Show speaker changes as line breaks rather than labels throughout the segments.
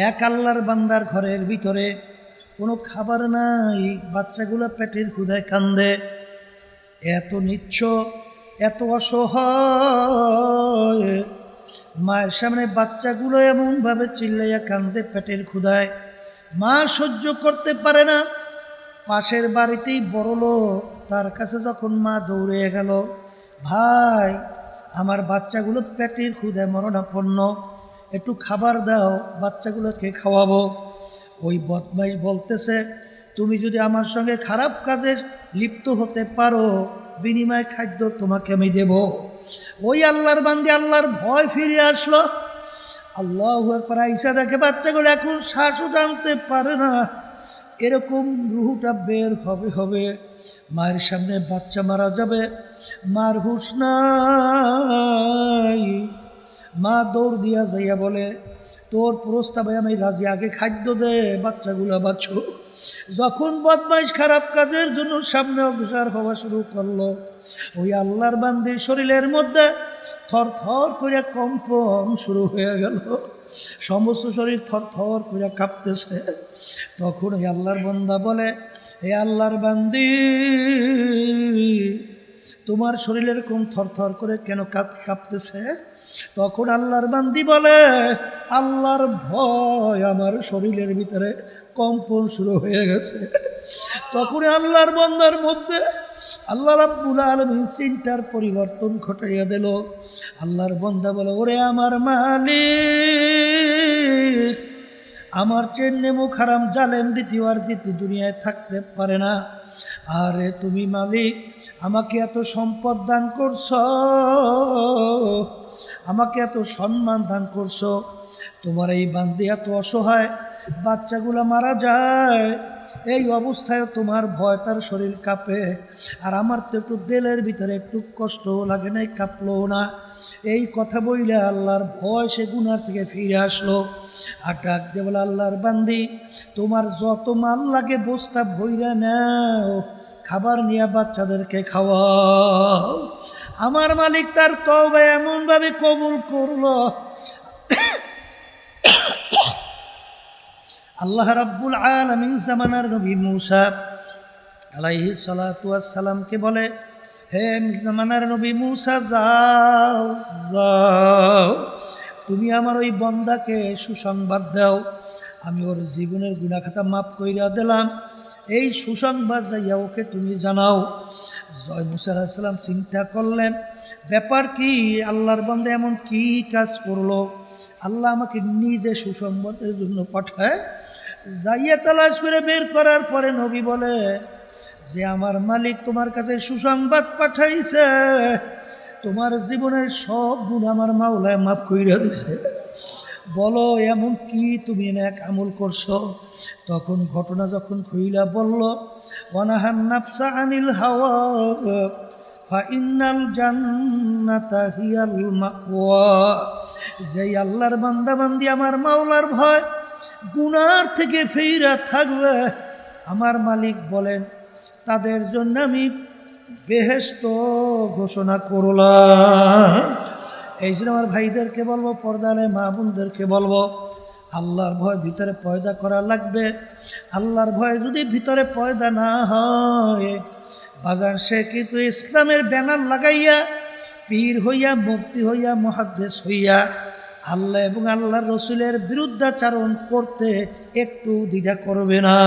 এক আল্লাহর বান্দার ঘরের ভিতরে কোনো খাবার নাই, বাচ্চাগুলো পেটের ক্ষুধায় কান্দে। এত নিচ্ছ, এত অসহায়, মায়ের সামনে বাচ্চাগুলো এমনভাবে চিল্লাইয়া কান্দে পেটের ক্ষুধায়। মা সহ্য করতে পারে না। পাশের বাড়িতেই বড় লোক, তার কাছে যখন মা দৌড়ে গেল, ভাই আমার বাচ্চাগুলো পেটের ক্ষুধায় মরণাপন্ন, একটু খাবার দাও, বাচ্চাগুলোকে খাওয়াবো। ওই বদমাইশ বলতেছে, তুমি যদি আমার সঙ্গে খারাপ কাজে লিপ্ত হতে পারো, বিনিময় খাদ্য তোমাকে আমি দেব। ওই আল্লাহর বান্দি আল্লাহর ভয় ফিরে আসলো। আল্লাহু আকবার। আয়েশা দেখে বাচ্চাগুলো এখন শ্বাসও টানতে পারে না, এরকম রুহুটা বের হবে। মায়ের সামনে বাচ্চা মারা যাবে, মার হুঁশ নাই। মা দৌড় দিয়া যাইয়া বলে, তোর প্রস্তাবে আমি রাজি, আগে খাদ্য দে, বাচ্চাগুলো বাঁচো। যখন বদমাইশ খারাপ কাজের জন্য সামনে অগ্রসর হওয়া শুরু করলো, ওই আল্লাহর বান্দির শরীরের মধ্যে থরথর করে কম্পন শুরু হয়ে গেল, সমস্ত শরীর থরথর করে কাঁপতেছে। তখন ওই আল্লাহর বান্দা বলে, হে আল্লাহর বান্দি, তোমার শরীর এরকম থরথর করে কেন কাঁপতেছে? তখন আল্লাহর বান্দি বলে, আল্লাহর ভয় আমার শরীরের ভিতরে কম্পন শুরু হয়ে গেছে। তখন আল্লাহর বান্দার মধ্যে আল্লাহ রাব্বুল আলামিন চিন্তার পরিবর্তন ঘটাইয়া দিল। আল্লাহর বান্দা বলে, ওরে আমার মালিক, আমার চেয়ে নেমুখ হারাম জালেম দ্বিতীয় দুনিয়ায় থাকতে পারে না। আরে তুমি মালিক, আমাকে এত সম্পদ দান করছো, আমাকে এত সম্মান দান করছো, তোমার এই বান্দি এত অসহায়, বাচ্চাগুলো মারা যায়, এই অবস্থায় তোমার ভয় তার শরীর কাঁপে, আর আমার তো একটু দিলের ভিতরে একটু কষ্টও লাগে নাই, কাঁপলো না। এই কথা বইলে আল্লাহর ভয় সে গুনার থেকে ফিরে আসলো। আর ডাক দিয়ে বলে, আল্লাহর বান্দি, তোমার যত মাল লাগে বস্তা ভইরা নাও, খাবার নিয়ে বাচ্চাদেরকে খাওয়াও। আমার মালিক তার তওবা এমনভাবে কবুল করলো, আল্লাহ রাব্বুল আলামিন জামানার নবী মূসা আলাইহিস সালাতু ওয়াস সালামকে বলে, হে জামানার নবী মূসা, যাও যাও, তুমি আমার ওই বান্দাকে সুসংবাদ দাও, আমি ওর জীবনের গুনাহ খাতা মাফ কইরা দিলাম, এই সুসংবাদ যাইয়া ওকে তুমি জানাও। জয় মূসা আলাইহিস সালাম চিন্তা করলেন, ব্যাপার কি, আল্লাহর বান্দা এমন কি কাজ করলো, আল্লাহ আমাকে নিজে সুসংবাদের জন্য পাঠায়। যাইয়া তালাশ করে বের করার পরে নবী বলে যে, আমার মালিক তোমার কাছে সুসংবাদ পাঠাইছে, তোমার জীবনের সব গুণ আমার মাওলায় মাফ কইরা দিছে। বলো এমন কি তুমি এক আমল করছো? তখন ঘটনা যখন খুইলা বলল, ওয়ানাহান নাফসা আনিল হাওয়া ফাইন্নাল জান্নাতা হিয়াল মাওয়া। যেই আল্লাহর বান্দা বান্দি আমার মাওলার ভয় গুনার থেকে ফিরে থাকবে, আমার মালিক বলেন তাদের জন্য আমি বেহেশত ঘোষণা করলাম। এই জন্য আমার ভাইদেরকে বলবো, পর্দালে মা বোনদেরকে বলবো, আল্লাহর ভয় ভিতরে পয়দা করা লাগবে। আল্লাহর ভয় যদি ভিতরে পয়দা না হয়, বাজার সে কিন্তু ইসলামের ব্যানার লাগাইয়া, পীর হইয়া, মুফতি হইয়া, মুহাদ্দিস হইয়া আল্লাহ এবং আল্লাহর রসুলের বিরুদ্ধাচারণ করতে একটু দ্বিধা করবে না।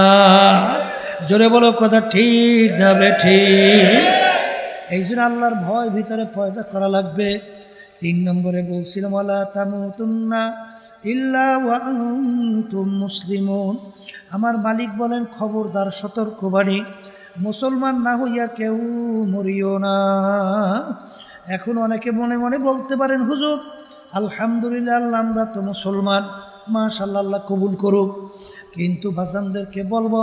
জোরে বলো কথা ঠিক না বেঠিক? এই জন্য আল্লাহর ভয় ভিতরে পয়দা করা লাগবে। 3 নম্বরে বলছিলাম, ওয়ালা তামুতুন্না ইল্লা ওয়া আনতুম মুসলিমুন। আমার মালিক বলেন, খবরদার, সতর্কবাণী, মুসলমান না হইয়া কেউ মরিও না। এখন অনেকে মনে মনে বলতে পারেন, হুজুর আলহামদুলিল্লাহ, আল্লাহ আমরা তো মুসলমান, মাশাআল্লাহ, আল্লাহ কবুল করুক। কিন্তু বাজানদেরকে বলবো,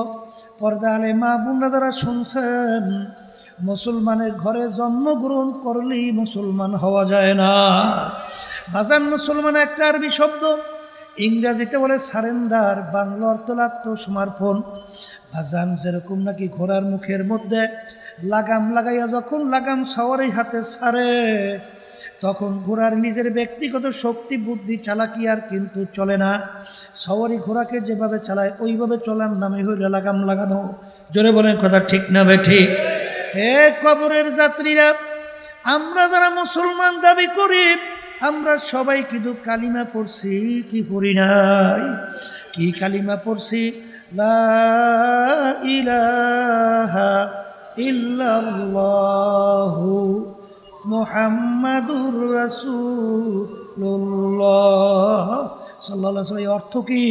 পর্দা আলে মা বোনরা যারা শুনছেন, মুসলমানের ঘরে জন্মগ্রহণ করলেই মুসলমান হওয়া যায় না। বাজান, মুসলমান একটা আরবি শব্দ, ইংরেজিতে বলে সারেন্ডার, বাংলা অর্থ আত্মসমর্পণ। বাজান, যেরকম নাকি ঘোড়ার মুখের মধ্যে লাগাম লাগাইয়া যখন লাগাম সাওয়ারি হাতে ছাড়ে, তখন ঘোড়ার নিজের ব্যক্তিগত শক্তি বুদ্ধি চালাকি আর কিন্তু চলে না। সওয়ারি ঘোড়াকে যেভাবে চালায় ওইভাবে চলার নামে হইল লাগাম লাগানো। জোরে বলেন কথা ঠিক না বে ঠিক? হে কবরের যাত্রীরা, আমরা যারা মুসলমান দাবি করি আমরা সবাই কিন্তু কালিমা পড়ছি কি পড়ি নাই? কি কালিমা পড়ছি? লা ইলাহা ইল্লাল্লাহু মুহাম্মাদুর রাসূলুল্লাহ সাল্লাল্লাহু আলাইহি ওয়াসাল্লাম। অর্থ কি?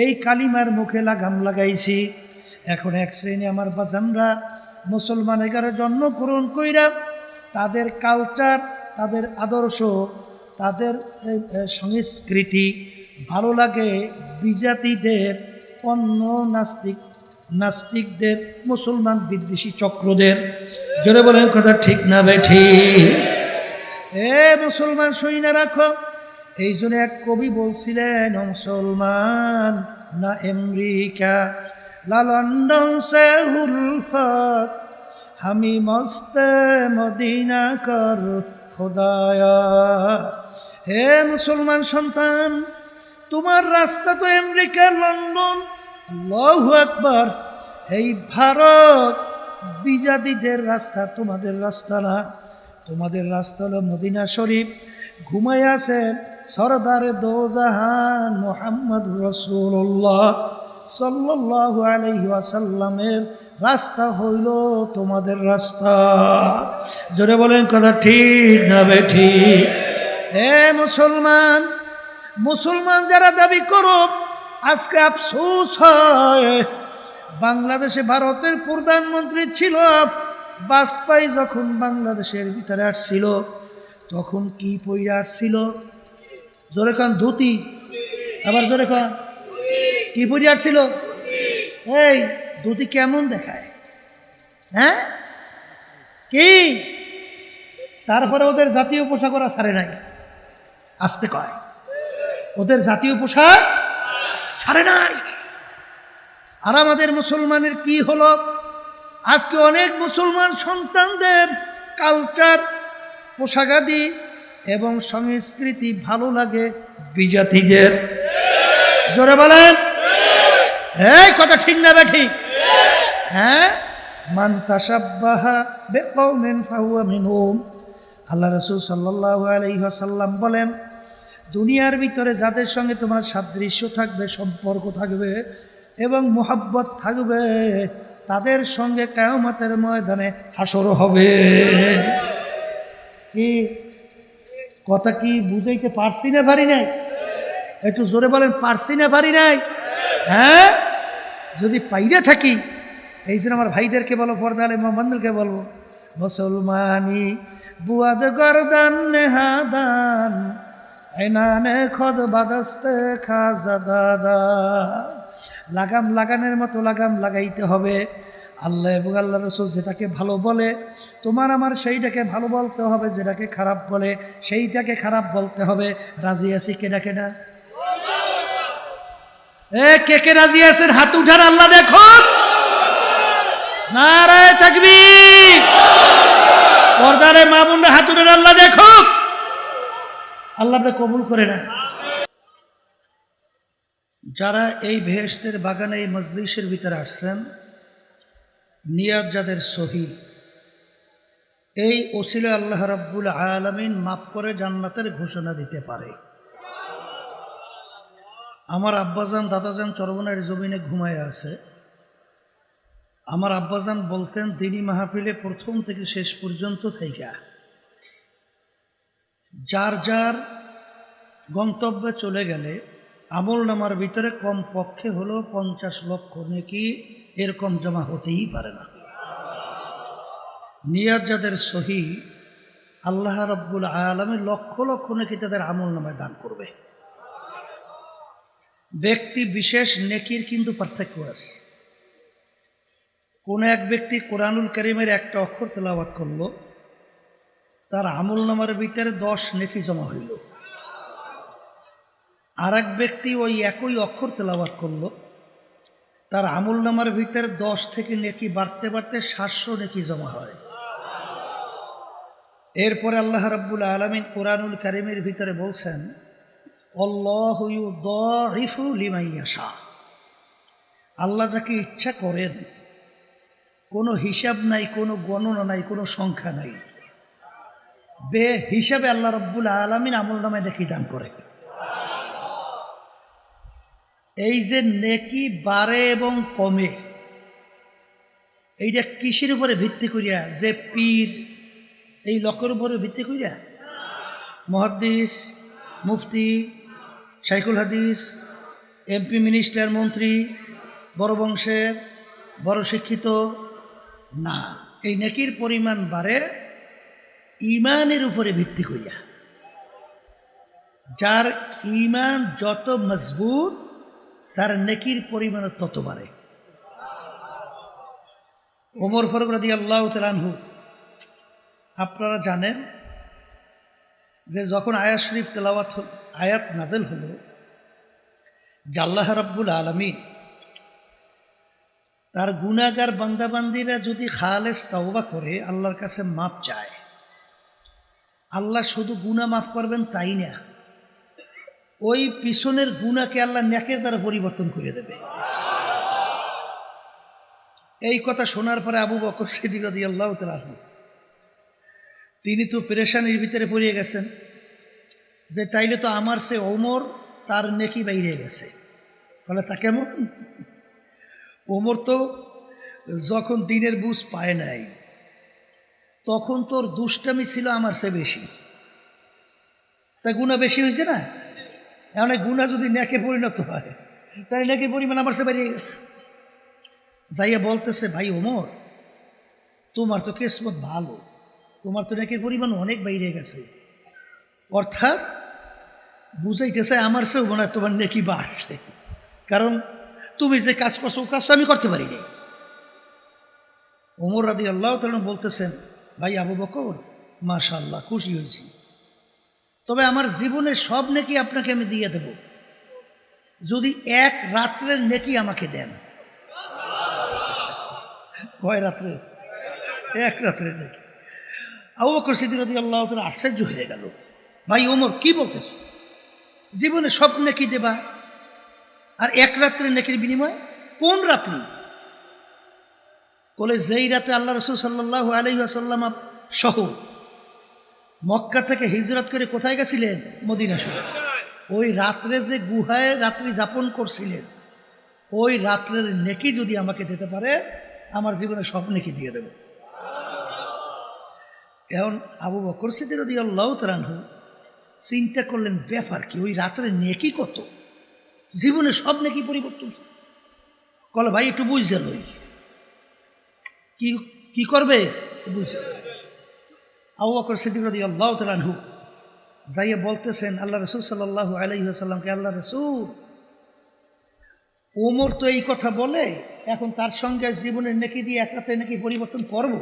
এই কালিমার মুখে লাগাম লাগাইছি। এখন এক শ্রেণী আমার বাজানরা মুসলমান এগারে জন্মগ্রহণ কইরা তাদের কালচার, তাদের আদর্শ, তাদের সংস্কৃতি ভালো লাগে বিজাতিদের, অন্য নাস্তিকদের, মুসলমান বিদ্বেষী চক্রদের। জোরে বলেন কথা ঠিক না বেঠি? এ মুসলমান সইনা রাখো। এই জন্য এক কবি বলছিলেন, মুসলমান না আমেরিকা লা লন্ডন সে উলফত হামি মস্তে মদিনা কর খোদায়া। হে মুসলমান সন্তান, তোমার রাস্তা তো আমেরিকা, লন্ডন, আল্লাহু আকবার, এই ভারত বিজাতিদের রাস্তা, তোমাদের রাস্তা না। তোমাদের রাস্তা হলো মদিনা শরীফ। ঘুমাই আছেন সরদারে দোজাহান মুহাম্মদ রাসূলুল্লাহ সাল্লাল্লাহু আলাইহি ওয়াসাল্লামের রাস্তা হইল তোমাদের রাস্তা। জোরে বলেন কথা ঠিক না বেঠিক? হে মুসলমান, মুসলমান যারা দাবি করো, আজকে আফসোস হয়, বাংলাদেশে ভারতের প্রধানমন্ত্রী ছিল বাজপেয়ী, যখন বাংলাদেশের ভিতরে আসছিল তখন কি পইরা আসছিল? জোরে কান ধুতি, আবার জোরে কান কি পইরা আসছিল? এই ধুতি কেমন দেখায়? হ্যাঁ কি? তারপরে ওদের জাতীয় পোশাক ওরা ছাড়ে নাই। আসতে কয়, ওদের জাতীয় পোশাক ছাড়ে নাই। আর আমাদের মুসলমানের কি হলো? আজকে অনেক মুসলমান সন্তানদের কালচার, পোশাকাদি এবং সংস্কৃতি ভালো লাগে বিজাতিদের। জোরে বলেন এই কথা ঠিক না বেঠিক? হ্যাঁ, মান তাশাব্বাহা বিকওমিন ফাহুয়া মিনহুম। আল্লাহ রাসূল সাল্লাল্লাহু আলাইহি ওয়াসাল্লাম বলেন, দুনিয়ার ভিতরে যাদের সঙ্গে তোমার সাদৃশ্য থাকবে, সম্পর্ক থাকবে এবং মোহাব্বত থাকবে, তাদের সঙ্গে কিয়ামতের ময়দানে হাসর হবে। কি কথা কি বুঝাইতে পারছি না পারি নাই? একটু জোরে বলেন, পারছি না পারি নাই? হ্যাঁ, যদি পাইরে থাকি, এই জন্য আমার ভাইদেরকে বলো, পর্দা আলে মোহাম্মদকে বলবো, মুসলমানি বুয়াদ গরদান নেহাদান আইনানে খদ বাদাস্তে খাজা দাদা। লাগাম লাগানোর মতো লাগাম লাগাইতে হবে। আল্লাহ এবং আল্লাহ রসুল যেটাকে ভালো বলে, তোমার আমার সেইটাকে ভালো বলতে হবে, যেটাকে খারাপ বলে সেইটাকে খারাপ বলতে হবে। রাজি আছি কেনা কেনা? কে কে রাজি আছেন হাত উঠান, আল্লাহ দেখুন। নারায়ে তাকবীর। পর্দারে মা বোনরা হাত উঠান, আল্লাহ দেখুন। আল্লাহ আপনি কবুল করে না। যারা এই বেহেশতের বাগানে এই মজলিসের ভিতরে আসছেন, নিয়াত যাদের সহি, এই ওসিলা আল্লাহ রাব্বুল আলামিন মাফ করে জান্নাতের ঘোষণা দিতে পারে। আমার আব্বাজান দাদাজান চরমনের জমিনে ঘুমায় আছে। আমার আব্বাজান বলতেন, দিনী মাহফিলে প্রথম থেকে শেষ পর্যন্ত থাইকা যার যার গন্তব্যে চলে গেলে আমল নামার ভিতরে কম পক্ষে হলো 50 লক্ষ নেকি, এরকম জমা হতেই পারে না। নিয়াত যাদের সহি, আল্লাহ রাব্বুল আলামিন লক্ষ লক্ষ নেকি তাদের আমল নামায় দান করবে। ব্যক্তি বিশেষ নেকির কিন্তু পার্থক্য আছে। কোন এক ব্যক্তি কোরআনুল কারীমের একটা অক্ষর তেলাওয়াত করলো, তার আমল নামার ভিতরে 10 নেকি জমা হইল। আর এক ব্যক্তি ওই একই অক্ষর তেলাওয়াত করলো, তার আমল নামার ভিতরে 10 থেকে নেকি বাড়তে বাড়তে 700 নেকি জমা হয়। এরপরে আল্লাহ রাব্বুল আলামিন কুরআনুল কারীমের ভিতরে বলছেন, আল্লাহু ইউদাইফু লিমান ইয়াশা। আল্লাহ যাকে ইচ্ছা করেন, কোনো হিসাব নাই, কোনো গণনা নাই, কোনো সংখ্যা নাই, বে হিসাবে আল্লাহ রাব্বুল আলামিন আমলনামায় নেকি দান করে। এই যে নেকি বাড়ে এবং কমে, এইটা কিসের উপরে ভিত্তি করিয়া? যে পীর এই লোকের উপরে ভিত্তি করিয়া? মুহাদ্দিস, মুফতি, শাইখুল হাদিস, এমপি, মিনিস্টার, মন্ত্রী, বড় বংশের, বড় শিক্ষিত না। এই নেকির পরিমাণ বাড়ে ইমানের উপরে ভিত্তি করিয়া। যার ইমান যত মজবুত, তার নেকির পরিমাণ তত বাড়ে। ওমর ফারুক রাদিয়াল্লাহু তাআলা আনহু, আপনারা জানেন যে যখন আয়াত শরীফ তেলাওয়াত আয়াত নাজেল হলো যে আল্লাহ রাব্বুল আলামিন তার গুনাহগার বান্দাবান্দিরা যদি খালেস তাওবা করে আল্লাহর কাছে মাপ চায়, আল্লাহ শুধু গুনাহ মাফ করবেন তাই না, ওই পিছনের গুনাহকে আল্লাহ নেকের দ্বারা পরিবর্তন করে দেবে। এই কথা শোনার পরে আবু বকর সিদ্দিক রাদিয়াল্লাহু তাআলা আনহু, তিনি তো পেরেশানির ভিতরে পড়িয়ে গেছেন যে তাইলে তো আমার সে ওমর, তার নেকি বাইরে গেছে। বলে তা কেমন? ওমর তো যখন দিনের বুঝ পায় নাই, তখন তোর দুষ্টামি ছিল আমার সে বেশি, তা গুনাহ বেশি হয়েছে না? এখন গুনাহ যদি নেকে পরিণত হয়, তাই নেকির পরিমাণ আমার সে বেরিয়ে গেছে। যাইয়া বলতেছে, ভাই ওমর, তোমার তো কিসমত ভালো, তোমার তো নেকির পরিমাণ অনেক বাইরে গেছে। অর্থাৎ বুঝাইতেছে আমার চেয়েও মনে হয় তোমার নেকি বাড়ছে, কারণ তুমি যে কাজ করছো ও কাজ তো আমি করতে পারি নাই। ওমর রাদিয়াল্লাহু তাআলা বলতেছেন, ভাই আবু বকর, মাশাআল্লাহ, খুশি হয়েছি, তবে আমার জীবনের সব নেকি আপনাকে আমি দিয়ে দেব যদি এক রাত্রের নেকি আমাকে দেন। কয় রাত্রে? এক রাত্রের নেকি। আবু বকর সিদ্দিক রাদিয়াল্লাহু তাআলা আশ্চর্য হয়ে গেল, ভাই ওমর কি বলতেছ? জীবনে সব নেকি দেবা আর এক রাত্রের নেকির বিনিময়? কোন রাত্রি? বলে যেই রাতে আল্লাহ রাসূল সাল্লাল্লাহু আলাইহি ওয়াসাল্লাম সহ মক্কা থেকে হিজরত করে কোথায় গেছিলেন? মদিনা শরীফ। ওই রাত্রে যে গুহায় রাত্রি যাপন করছিলেন, ওই রাত্রের নেকি যদি আমাকে দিতে পারে, আমার জীবনে সব নেকি দিয়ে দেব। এখন আবু বকর সিদ্দিক রাদিয়াল্লাহু তাআলা আনহু চিন্তা করলেন, ব্যাপার কি, ওই রাত্রের নেকি কত, জীবনে সব নেকি পরিবর্তন। কলে ভাই একটু বুঝে লই, কি করবে বুঝে। আবু বকর সিদ্দিক রাদিয়াল্লাহু তাআলা আনহু যাইয়া বলতেছেন আল্লাহ রাসূল সাল্লাল্লাহু আলাইহি ওয়াসাল্লামকে, আল্লাহ রাসূল, ওমর তো এই কথা বলে, এখন তার সঙ্গে জীবনের নেকি দিয়ে এক রাতে নেকি পরিবর্তন করব?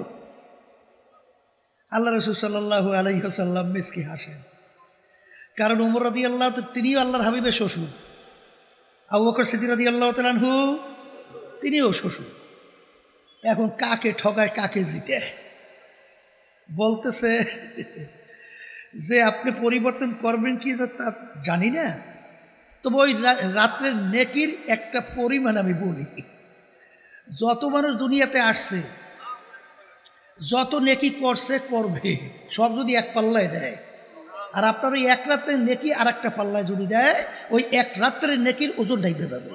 আল্লাহ রাসূল সাল্লাল্লাহু আলাইহি ওয়াসাল্লাম মিসকি হাসেন, কারণ ওমর রাদিয়াল্লাহু তাআলা তিনিও আল্লাহর হাবিবের শ্বশুর, আবু বকর সিদ্দিক রাদিয়াল্লাহু তাআলা আনহু তিনিও শ্বশুর। এখন কাকে ঠকায় কাকে জিতে? বলতেছে যে আপনি পরিবর্তন করবেন কি তা জানি না, তবে ওই রাত্রের নেকির একটা পরিমাণ আমি বলি। যত মানুষ দুনিয়াতে আসছে, যত নেকি করছে করবে, সব যদি এক পাল্লায় দেয়, আর আপনার ওই এক রাত্রের নেকি আর একটা পাল্লায় যদি দেয়, ওই এক রাত্রের নেকির ওজন ডাইবে যাবে।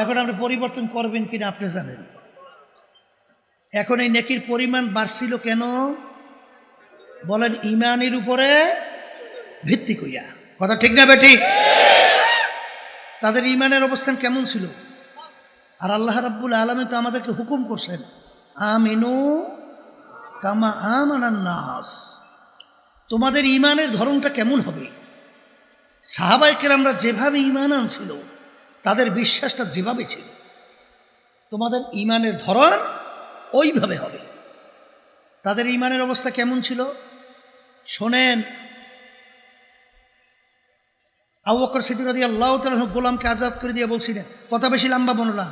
এখন আপনি পরিবর্তন করবেন কিনা আপনি জানেন। এখন এই নেকির পরিমাণ বাড়ছিল কেন? বলেন, ইমানের উপরে ভিত্তি কইয়া। কথা ঠিক না বেঠিক? তাদের ইমানের অবস্থান কেমন ছিল? আর আল্লাহ রাব্বুল আলামিন তো আমাদেরকে হুকুম করছেন, আমিনু কামা আমানান নাস। তোমাদের ইমানের ধরনটা কেমন হবে? সাহাবায়ে কেরামরা যেভাবে ইমান আনছিল, তাদের বিশ্বাসটা যেভাবে ছিল, তোমাদের ইমানের ধরন ওইভাবে হবে। তাদের ইমানের অবস্থা কেমন ছিল শোনেন। আবু বকর সিদ্দিক রাদিয়াল্লাহু তাআলা গোলামকে আজাদ করে দিয়ে বলছিলেন, কথা বেশি লম্বা বললাম,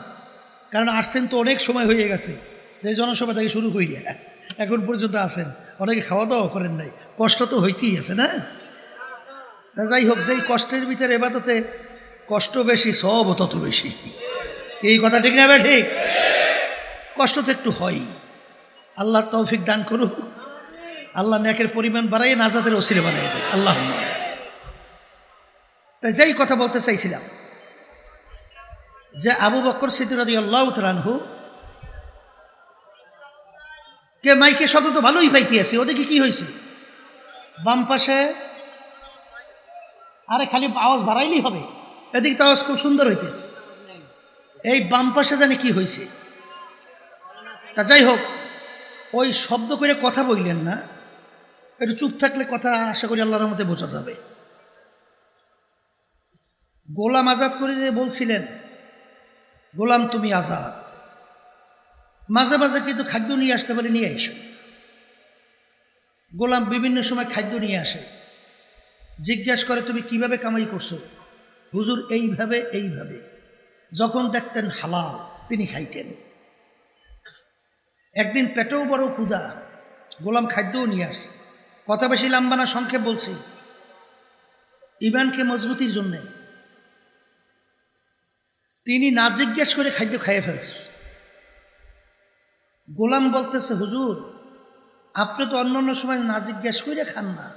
কারণ আসছেন তো অনেক সময় হয়ে গেছে, সেই জনসভা থেকে শুরু করি, এখন পর্যন্ত আছেন, অনেকে খাওয়া দাওয়া করেন নাই, কষ্ট তো হইতেই আছে না? যাই হোক, যেই কষ্টের ভিতরে এবাদতে কষ্ট বেশি, সব তত বেশি। এই কথা ঠিক না? ঠিক, কষ্ট তো একটু হয়। আল্লাহ তৌফিক দান করুক, আল্লাহ নেকের পরিমাণ বাড়াই, নাজাতের ওসিলা বানাই দেয় আল্লাহ। তাই যেই কথা বলতে চাইছিলাম যে আবু বকর সিদ্দিক রাদিয়াল্লাহু তাআলা আনহু কে মাইকে শব্দ তো ভালোই পাইতে আছে, ওদিকে কি হয়েছে? বাম পাশে, আরে খালি আওয়াজ বাড়াইলেই হবে, এদিকে তো আওয়াজ খুব সুন্দর হইতেছে। এই বাম পাশে জানি কি হয়েছে। তা যাই হোক, ওই শব্দ করে কথা বললেন না, একটু চুপ থাকলে কথা আশা করি আল্লাহর রহমতে বোঝা যাবে। গোলাম আজাদ করে যে বলছিলেন, গোলাম তুমি আজাদ, মাঝে মাঝে কিন্তু খাদ্য নিয়ে আসতে পারে, নিয়ে আইসো। গোলাম বিভিন্ন সময় খাদ্য নিয়ে আসে, জিজ্ঞাসা করে তুমি কিভাবে কামাই করছো? হুজুর এইভাবে এইভাবে। যখন দেখতেন হালাল তিনি খাইতেন। একদিন পেটেও বড় ক্ষুধা, গোলাম খাদ্যও নিয়ে আসছে। কথা বেশি লম্বা না, সংক্ষেপ বলছি, ইমানকে মজবুতির জন্যে। তিনি না জিজ্ঞেস করে খাদ্য খাইয়ে ফেলছে। গোলাম বলতেছে, হুজুর আপনি তো অন্য অন্য সময় না জিজ্ঞেস করে খান না,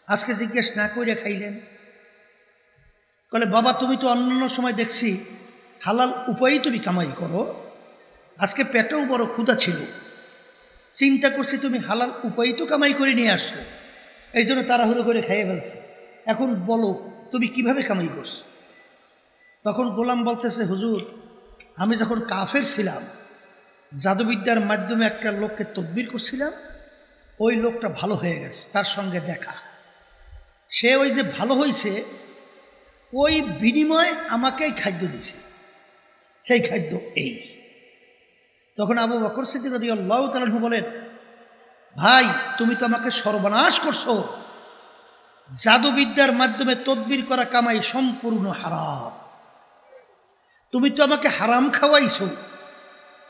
আজকে জিজ্ঞেস না করে খাইলেন। বলে, বাবা তুমি তো অন্যান্য সময় দেখছি হালাল উপায়েই তুমি কামাই করো, আজকে পেটেও বড় ক্ষুধা ছিল, চিন্তা করছি তুমি হালাল উপায়েই তো কামাই করে নিয়ে আসছো, এই জন্য তাড়াহুড়ো করে খাইয়ে ফেলছে। এখন বলো তুমি কিভাবে কামাই করছো? তখন গোলাম বলতেছে, হুজুর আমি যখন কাফের ছিলাম, জাদুবিদ্যার মাধ্যমে একটা লোককে তদবির করছিলাম, ওই লোকটা ভালো হয়ে গেছে, তার সঙ্গে দেখা, সে ওই যে ভালো হয়েছে ওই বিনিময়ে আমাকেই খাদ্য দিছে, সেই খাদ্য এই। তখন আবু বকর সিদ্দিক রাদিয়াল্লাহু তাআলা আনহু বলেন, ভাই তুমি তো আমাকে সর্বনাশ করছো, জাদুবিদ্যার মাধ্যমে তদবির করা কামাই সম্পূর্ণ হারাম, তুমি তো আমাকে হারাম খাওয়াইছো।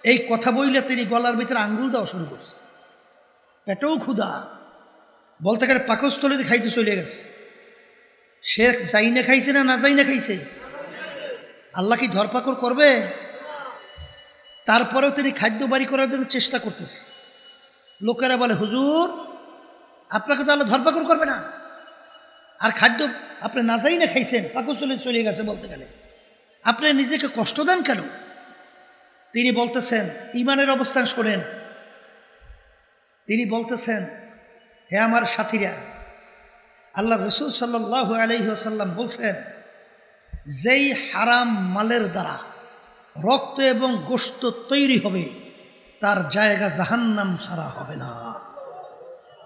এই কথা বইলে তিনি গলার ভিতরে আঙ্গুল দেওয়া শুরু করছে। পেটেও ক্ষুধা, বলতে গেলে পাকস্থলীতে খাইতে চলে গেছে। সে যাই না খাইছে না, না যাই না খাইছে, আল্লাহ কি ধরপাকড় করবে? তারপরেও তিনি খাদ্য বাড়ি করার জন্য চেষ্টা করতেছে। লোকেরা বলে, হুজুর আপনাকে তো আল্লাহ ধরপাকড় করবে না, আর খাদ্য আপনি না যাই না খাইছেন, পাকস্থলীতে চলে গেছে, বলতে গেলে আপনি নিজেকে কষ্ট দেন কেন? তিনি বলতেছেন, ইমানের অবস্থান শোনেন, তিনি বলতেছেন, হে আমার সাথীরা, আল্লাহ রসুল সাল্লাল্লাহু আলাইহি ওয়াসাল্লাম বলছেন, যেই হারাম মালের দ্বারা রক্ত এবং গোশত তৈরি হবে তার জায়গা জাহান্নাম ছাড়া হবে না,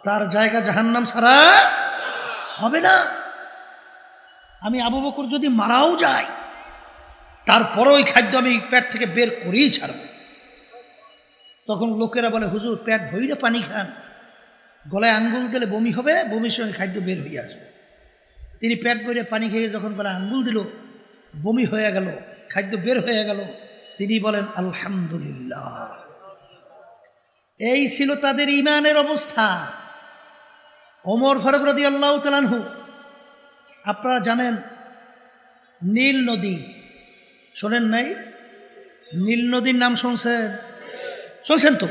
তার জায়গা জাহান্নাম ছাড়া হবে না। আমি আবু বকর যদি মারাও যায়, তারপরে ওই খাদ্য আমি পেট থেকে বের করেই ছাড়ব। তখন লোকেরা বলে, হুজুর পেট ভইরে পানি খান, গলায় আঙ্গুল দিলে বমি হবে, বমির সঙ্গে খাদ্য বের হয়ে আসবে। তিনি পেট ভরে পানি খেয়ে যখন গলায় আঙ্গুল দিল, বমি হয়ে গেল, খাদ্য বের হয়ে গেল, তিনি বলেন আলহামদুলিল্লাহ। এই ছিল তাদের ইমানের অবস্থা। ওমর ফারুক রাদিয়াল্লাহু তাআলা আনহু, আপনারা জানেন নীল নদী, শোনেন নাই? নীল নদীর নাম শুনছেন? শুনছেন তো?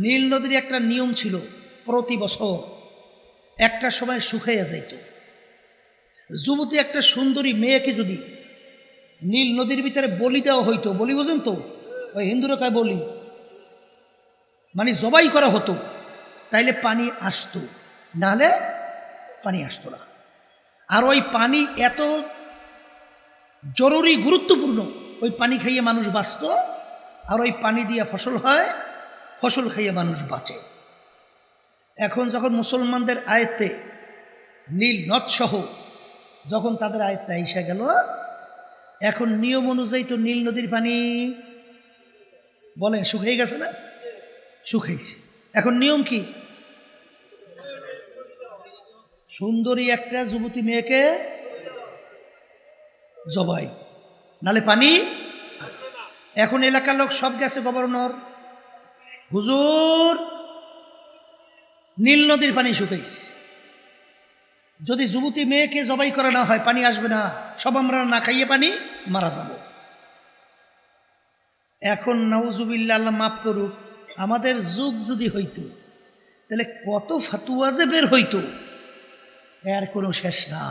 নীল নদীর একটা নিয়ম ছিল, প্রতি বছর একটা সময় শুকাইয়া যাইত। যুবতী একটা সুন্দরী মেয়েকে যদি নীল নদীর ভিতরে বলি দেওয়া হইতো, বলি বোঝেন তো, ওই হিন্দুরা কয় বলি, মানে জবাই করা হতো, তাইলে পানি আসতো, নাহলে পানি আসতো না। আর ওই পানি এত জরুরি গুরুত্বপূর্ণ, ওই পানি খাইয়ে মানুষ বাঁচত, আর ওই পানি দিয়ে ফসল হয়, ফসল খাইয়ে মানুষ বাঁচে। এখন যখন মুসলমানদের আয়ত্তে নীল নদ সহ যখন তাদের আয়ত্তে আইসা গেল, এখন নিয়ম অনুযায়ী তো নীল নদীর পানি বলেন শুকিয়ে গেছে না? শুকাইছে। এখন নিয়ম কি? সুন্দরী একটা যুবতী মেয়েকে জবাই, নালে পানি। এখন এলাকার লোক সব গেছে, গভর্নর, হুজুর নীল নদীর পানি শুকাইছে। যদি যুবতী মেয়েকে জবাই করা না হয় পানি আসবে না, সব আমরা না খাইয়ে পানি মারা যাব। এখন নাউজুবিল্লাহ, আল্লাহ মাফ করুক, আমাদের যুগ যদি হইতো তাহলে কত ফতুয়া যে বের হইতো, এর কোনো শেষ না।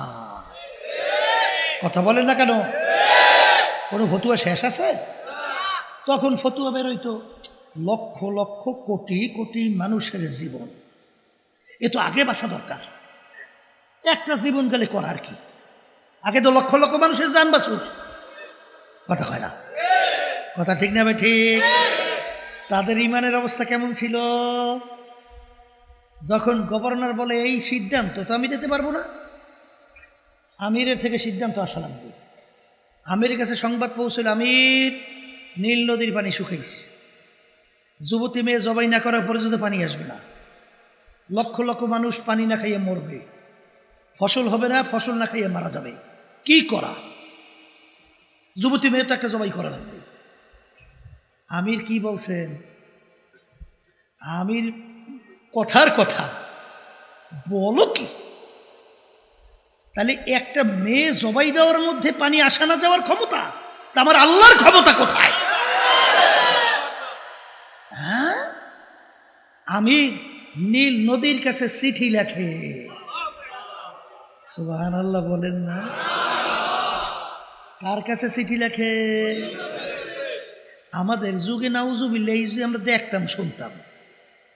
কথা বলেন না কেন? কোনো ফতুয়া শেষ আছে? তখন ফতুয়া বের হইতো লক্ষ লক্ষ কোটি কোটি মানুষের জীবন, এ তো আগে বাঁচা দরকার। একটা জীবন গেলে করার কি, আগে তো লক্ষ লক্ষ মানুষের জান বাঁচুক। কথা হয় না? কথা ঠিক না ভাই? ঠিক। তাদের ইমানের অবস্থা কেমন ছিল? যখন গভর্নর বলে এই সিদ্ধান্ত তো আমি দিতে পারবো না, আমিরের থেকে সিদ্ধান্ত আসা লাগবে। আমিরের কাছে সংবাদ পৌঁছল, আমির, নীল নদীর পানি শুকাইছে, যুবতী মেয়ে জবাই না করার পর্যন্ত পানি আসবে না, লক্ষ লক্ষ মানুষ পানি না খাইয়ে মরবে, ফসল হবে না, ফসল না খাইয়ে মারা যাবে। কি করা? যুবতী মেয়ে তো একটা জবাই করা লাগবে। আমির কি বলছেন? আমির কথার কথা, বলো কি? তাহলে একটা মেয়ে জবাই দেওয়ার মধ্যে পানি আসা না যাওয়ার ক্ষমতা, তা আমার আল্লাহর ক্ষমতা কোথায়? হ্যাঁ, আমির নীল নদীর কাছে চিঠি লেখে। সুবহানাল্লাহ বলেন না? কার কাছে চিঠি লেখে? আমাদের যুগে নাউজুবিল্লাহ এই যদি আমরা দেখতাম শুনতাম,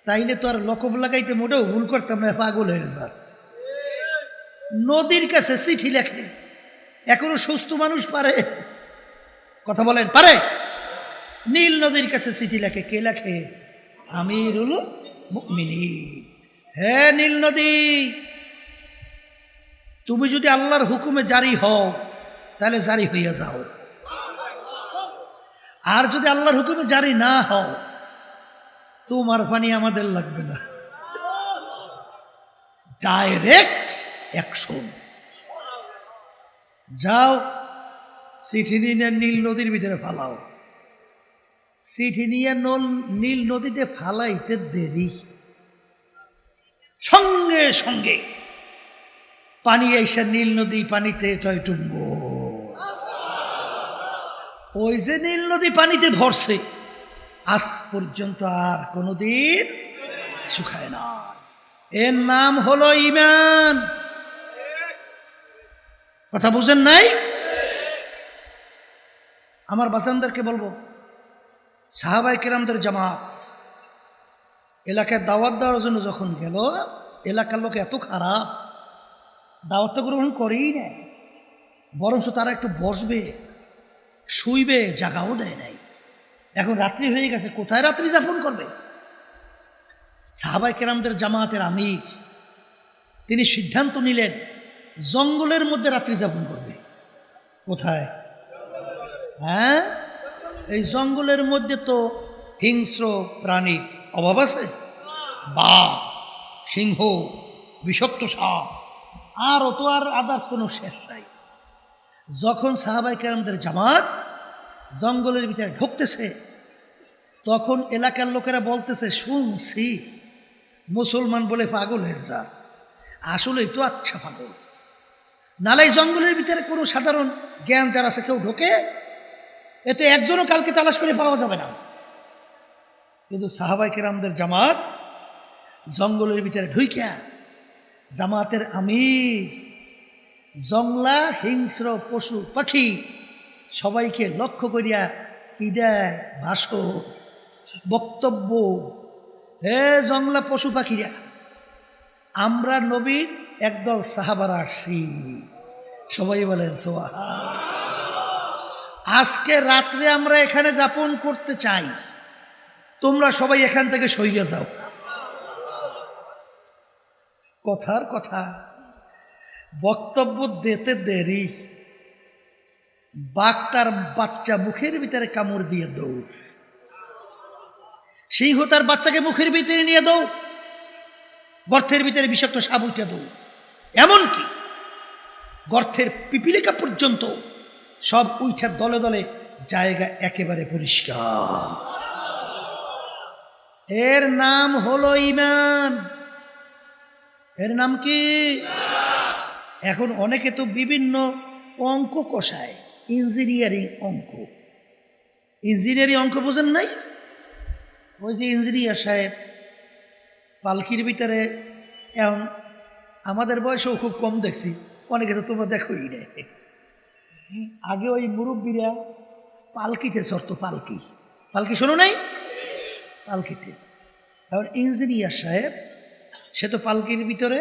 তাইলে তো আর লকব লাগাইতে মোটেও ভুল করতাম না, পাগলের জাত। নদীর কাছে চিঠি লেখে, এখনো সুস্থ মানুষ পারে? কথা বলেন, পারে? নীল নদীর কাছে চিঠি লেখে। কে লেখে? আমিরুল মুমিনিন। হে নীল নদী, তুমি যদি আল্লাহর হুকুমে জারি হও তাহলে জারি হইয়া যাও, আর যদি আল্লাহর হুকুমে জারি না হও তোমার পানি আমাদের লাগবে না। Direct action. যাও, চিঠি নিয়ে নীল নদীর ভিতরে ফালাও। চিঠি নিয়ে নীল নদীতে ফালাইতে দেরি, সঙ্গে সঙ্গে পানি এসে নীল নদী পানিতে টয়টুম্ব। ওই যে নীল নদী পানিতে ভরছে, আজ পর্যন্ত আর কোনোদিন শুকায় না। এর নাম হলো ঈমান। কথা বুঝেন নাই? আমার বাচ্চাদেরকে বলবো, সাহাবায়ে কেরামদের জামাত এলাকায় দাওয়াত দেওয়ার জন্য যখন গেল, এলাকার লোক এত খারাপ, দাওয়াত তো গ্রহণ করেই না, বরঞ্চ তারা একটু বসবে, শুইবে, জাগাও দেয় নাই। এখন রাত্রি হয়ে গেছে, কোথায় রাত্রি যাপন করবে? সাহাবায়ে কেরামদের জামাতের আমির তিনি সিদ্ধান্ত নিলেন জঙ্গলের মধ্যে রাত্রি যাপন করবে। কোথায়? হ্যাঁ, এই জঙ্গলের মধ্যে তো হিংস্র প্রাণীর অভাব আছে, বাঘ, সিংহ, বিষাক্ত সাপ, আরও তো আর আদার্স কোনো শেষ নাই। যখন সাহাবায়ে কেরামদের জামাত জঙ্গলের ভিতরে ঢুকতেছে, তখন এলাকার লোকেরা বলতেছে, শুনছি মুসলমান বলে পাগলের জাত, আসলেই তো আচ্ছা পাগল। নালাই জঙ্গলের ভিতরে কোনো সাধারণ জ্ঞান যার আছে কেউ ঢোকে, এতে একজনও কালকে তালাশ করে পাওয়া যাবে না। কিন্তু সাহাবায়ে কেরামদের জামাত জঙ্গলের ভিতরে ঢুইকা, জামাতের আমির জংলা হিংস্র পশু পাখি সবাইকে লক্ষ্য করিয়া কি দেয়? ভাষণ, বক্তব্য। হে জংলা পশু পাখিরা, আমরা নবীর একদল সাহাবারা আসছি, সবাই বলেন সুবহান। আজকে রাত্রে আমরা এখানে যাপন করতে চাই, তোমরা সবাই এখান থেকে সইরে যাও। কথার কথা, বক্তব্য দিতে দেরি, বাঘ তার বাচ্চা মুখের ভিতরে কামড় দিয়ে দৌড়, সিংহ তার বাচ্চাকে মুখের ভিতরে নিয়ে দৌড়, গর্তের ভিতরে বিষাক্ত সাপ উঠে দৌড়, এমনকি গর্তের পিপিলিকা পর্যন্ত সব উঠে দলে দলে, জায়গা একেবারে পরিষ্কার। এর নাম হলো ঈমান। এর নাম কি? এখন অনেকে তো বিভিন্ন অঙ্ক কষায়, ইঞ্জিনিয়ারিং অঙ্ক। ইঞ্জিনিয়ারিং অঙ্ক বোঝেন নাই? ওই যে ইঞ্জিনিয়ার সাহেব পালকির ভিতরে, এখন আমাদের বয়সেও খুব কম দেখছি, অনেকে তো তোমরা দেখোই না। আগে ওই মুরব্বীরা পালকিতে চড়তো, পালকি পালকি শোনো নাই? পালকিতে। এখন ইঞ্জিনিয়ার সাহেব সে তো পালকির ভিতরে,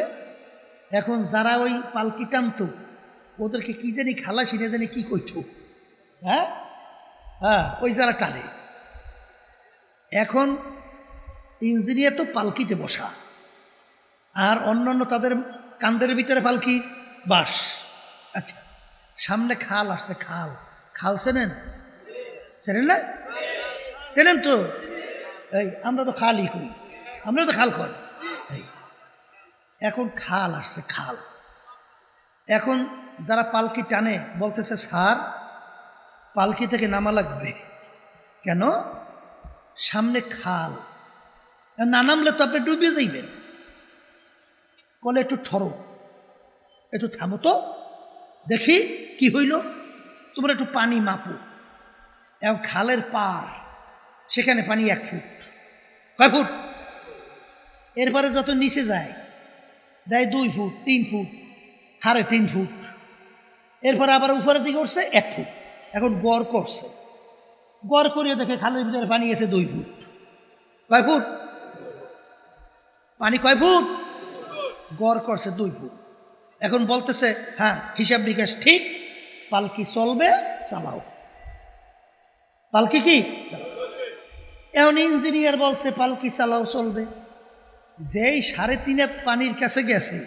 এখন যারা ওই পালকি টানতো ওদেরকে কি জানি খালাসি না জানি কি কইতো, হ্যাঁ হ্যাঁ, ওই যারা টানে। এখন ইঞ্জিনিয়ার তো পালকিতে বসা, আর অন্যান্য তাদের কান্দের ভিতরে পালকি বাস। আচ্ছা, সামনে খাল আসছে, খাল, খাল চেনেন? চেনেন না? চেনেন তো? এই আমরা তো খালই করি, আমরা তো খাল করি। এই এখন খাল আসছে, খাল। এখন যারা পালকি টানে বলতেছে, স্যার পালকি থেকে নামা লাগবে। কেন? সামনে খাল, না নামলে তো আপনি ডুবে যাইবেন। বলে একটু ঠরো, একটু থামো তো, দেখি কি হইল, তোমরা একটু পানি মাপো। এবং খালের পার, সেখানে পানি 1 ফুট। কয় ফুট? এরপরে যত নিচে যায় 2 ফুট, 3 ফুট, 3.5 ফুট। এরপরে আবার উপরের দিকে উঠছে 1 ফুট। এখন গড় করছে, গড় করিয়ে দেখে খালের ভিতরে পানি গেছে 2 ফুট। কয় ফুট? পানি কয় ফুট? গড় করছে 2 ফুট। এখন বলতেছে, হ্যাঁ হিসাব নিকাশ ঠিক, পালকি চলবে, চালাও। পালকি কি? এখন ইঞ্জিনিয়ার বলছে পালকি চালাও, চলবে। যেই 3.5 হাত পানির কাছে গেছে,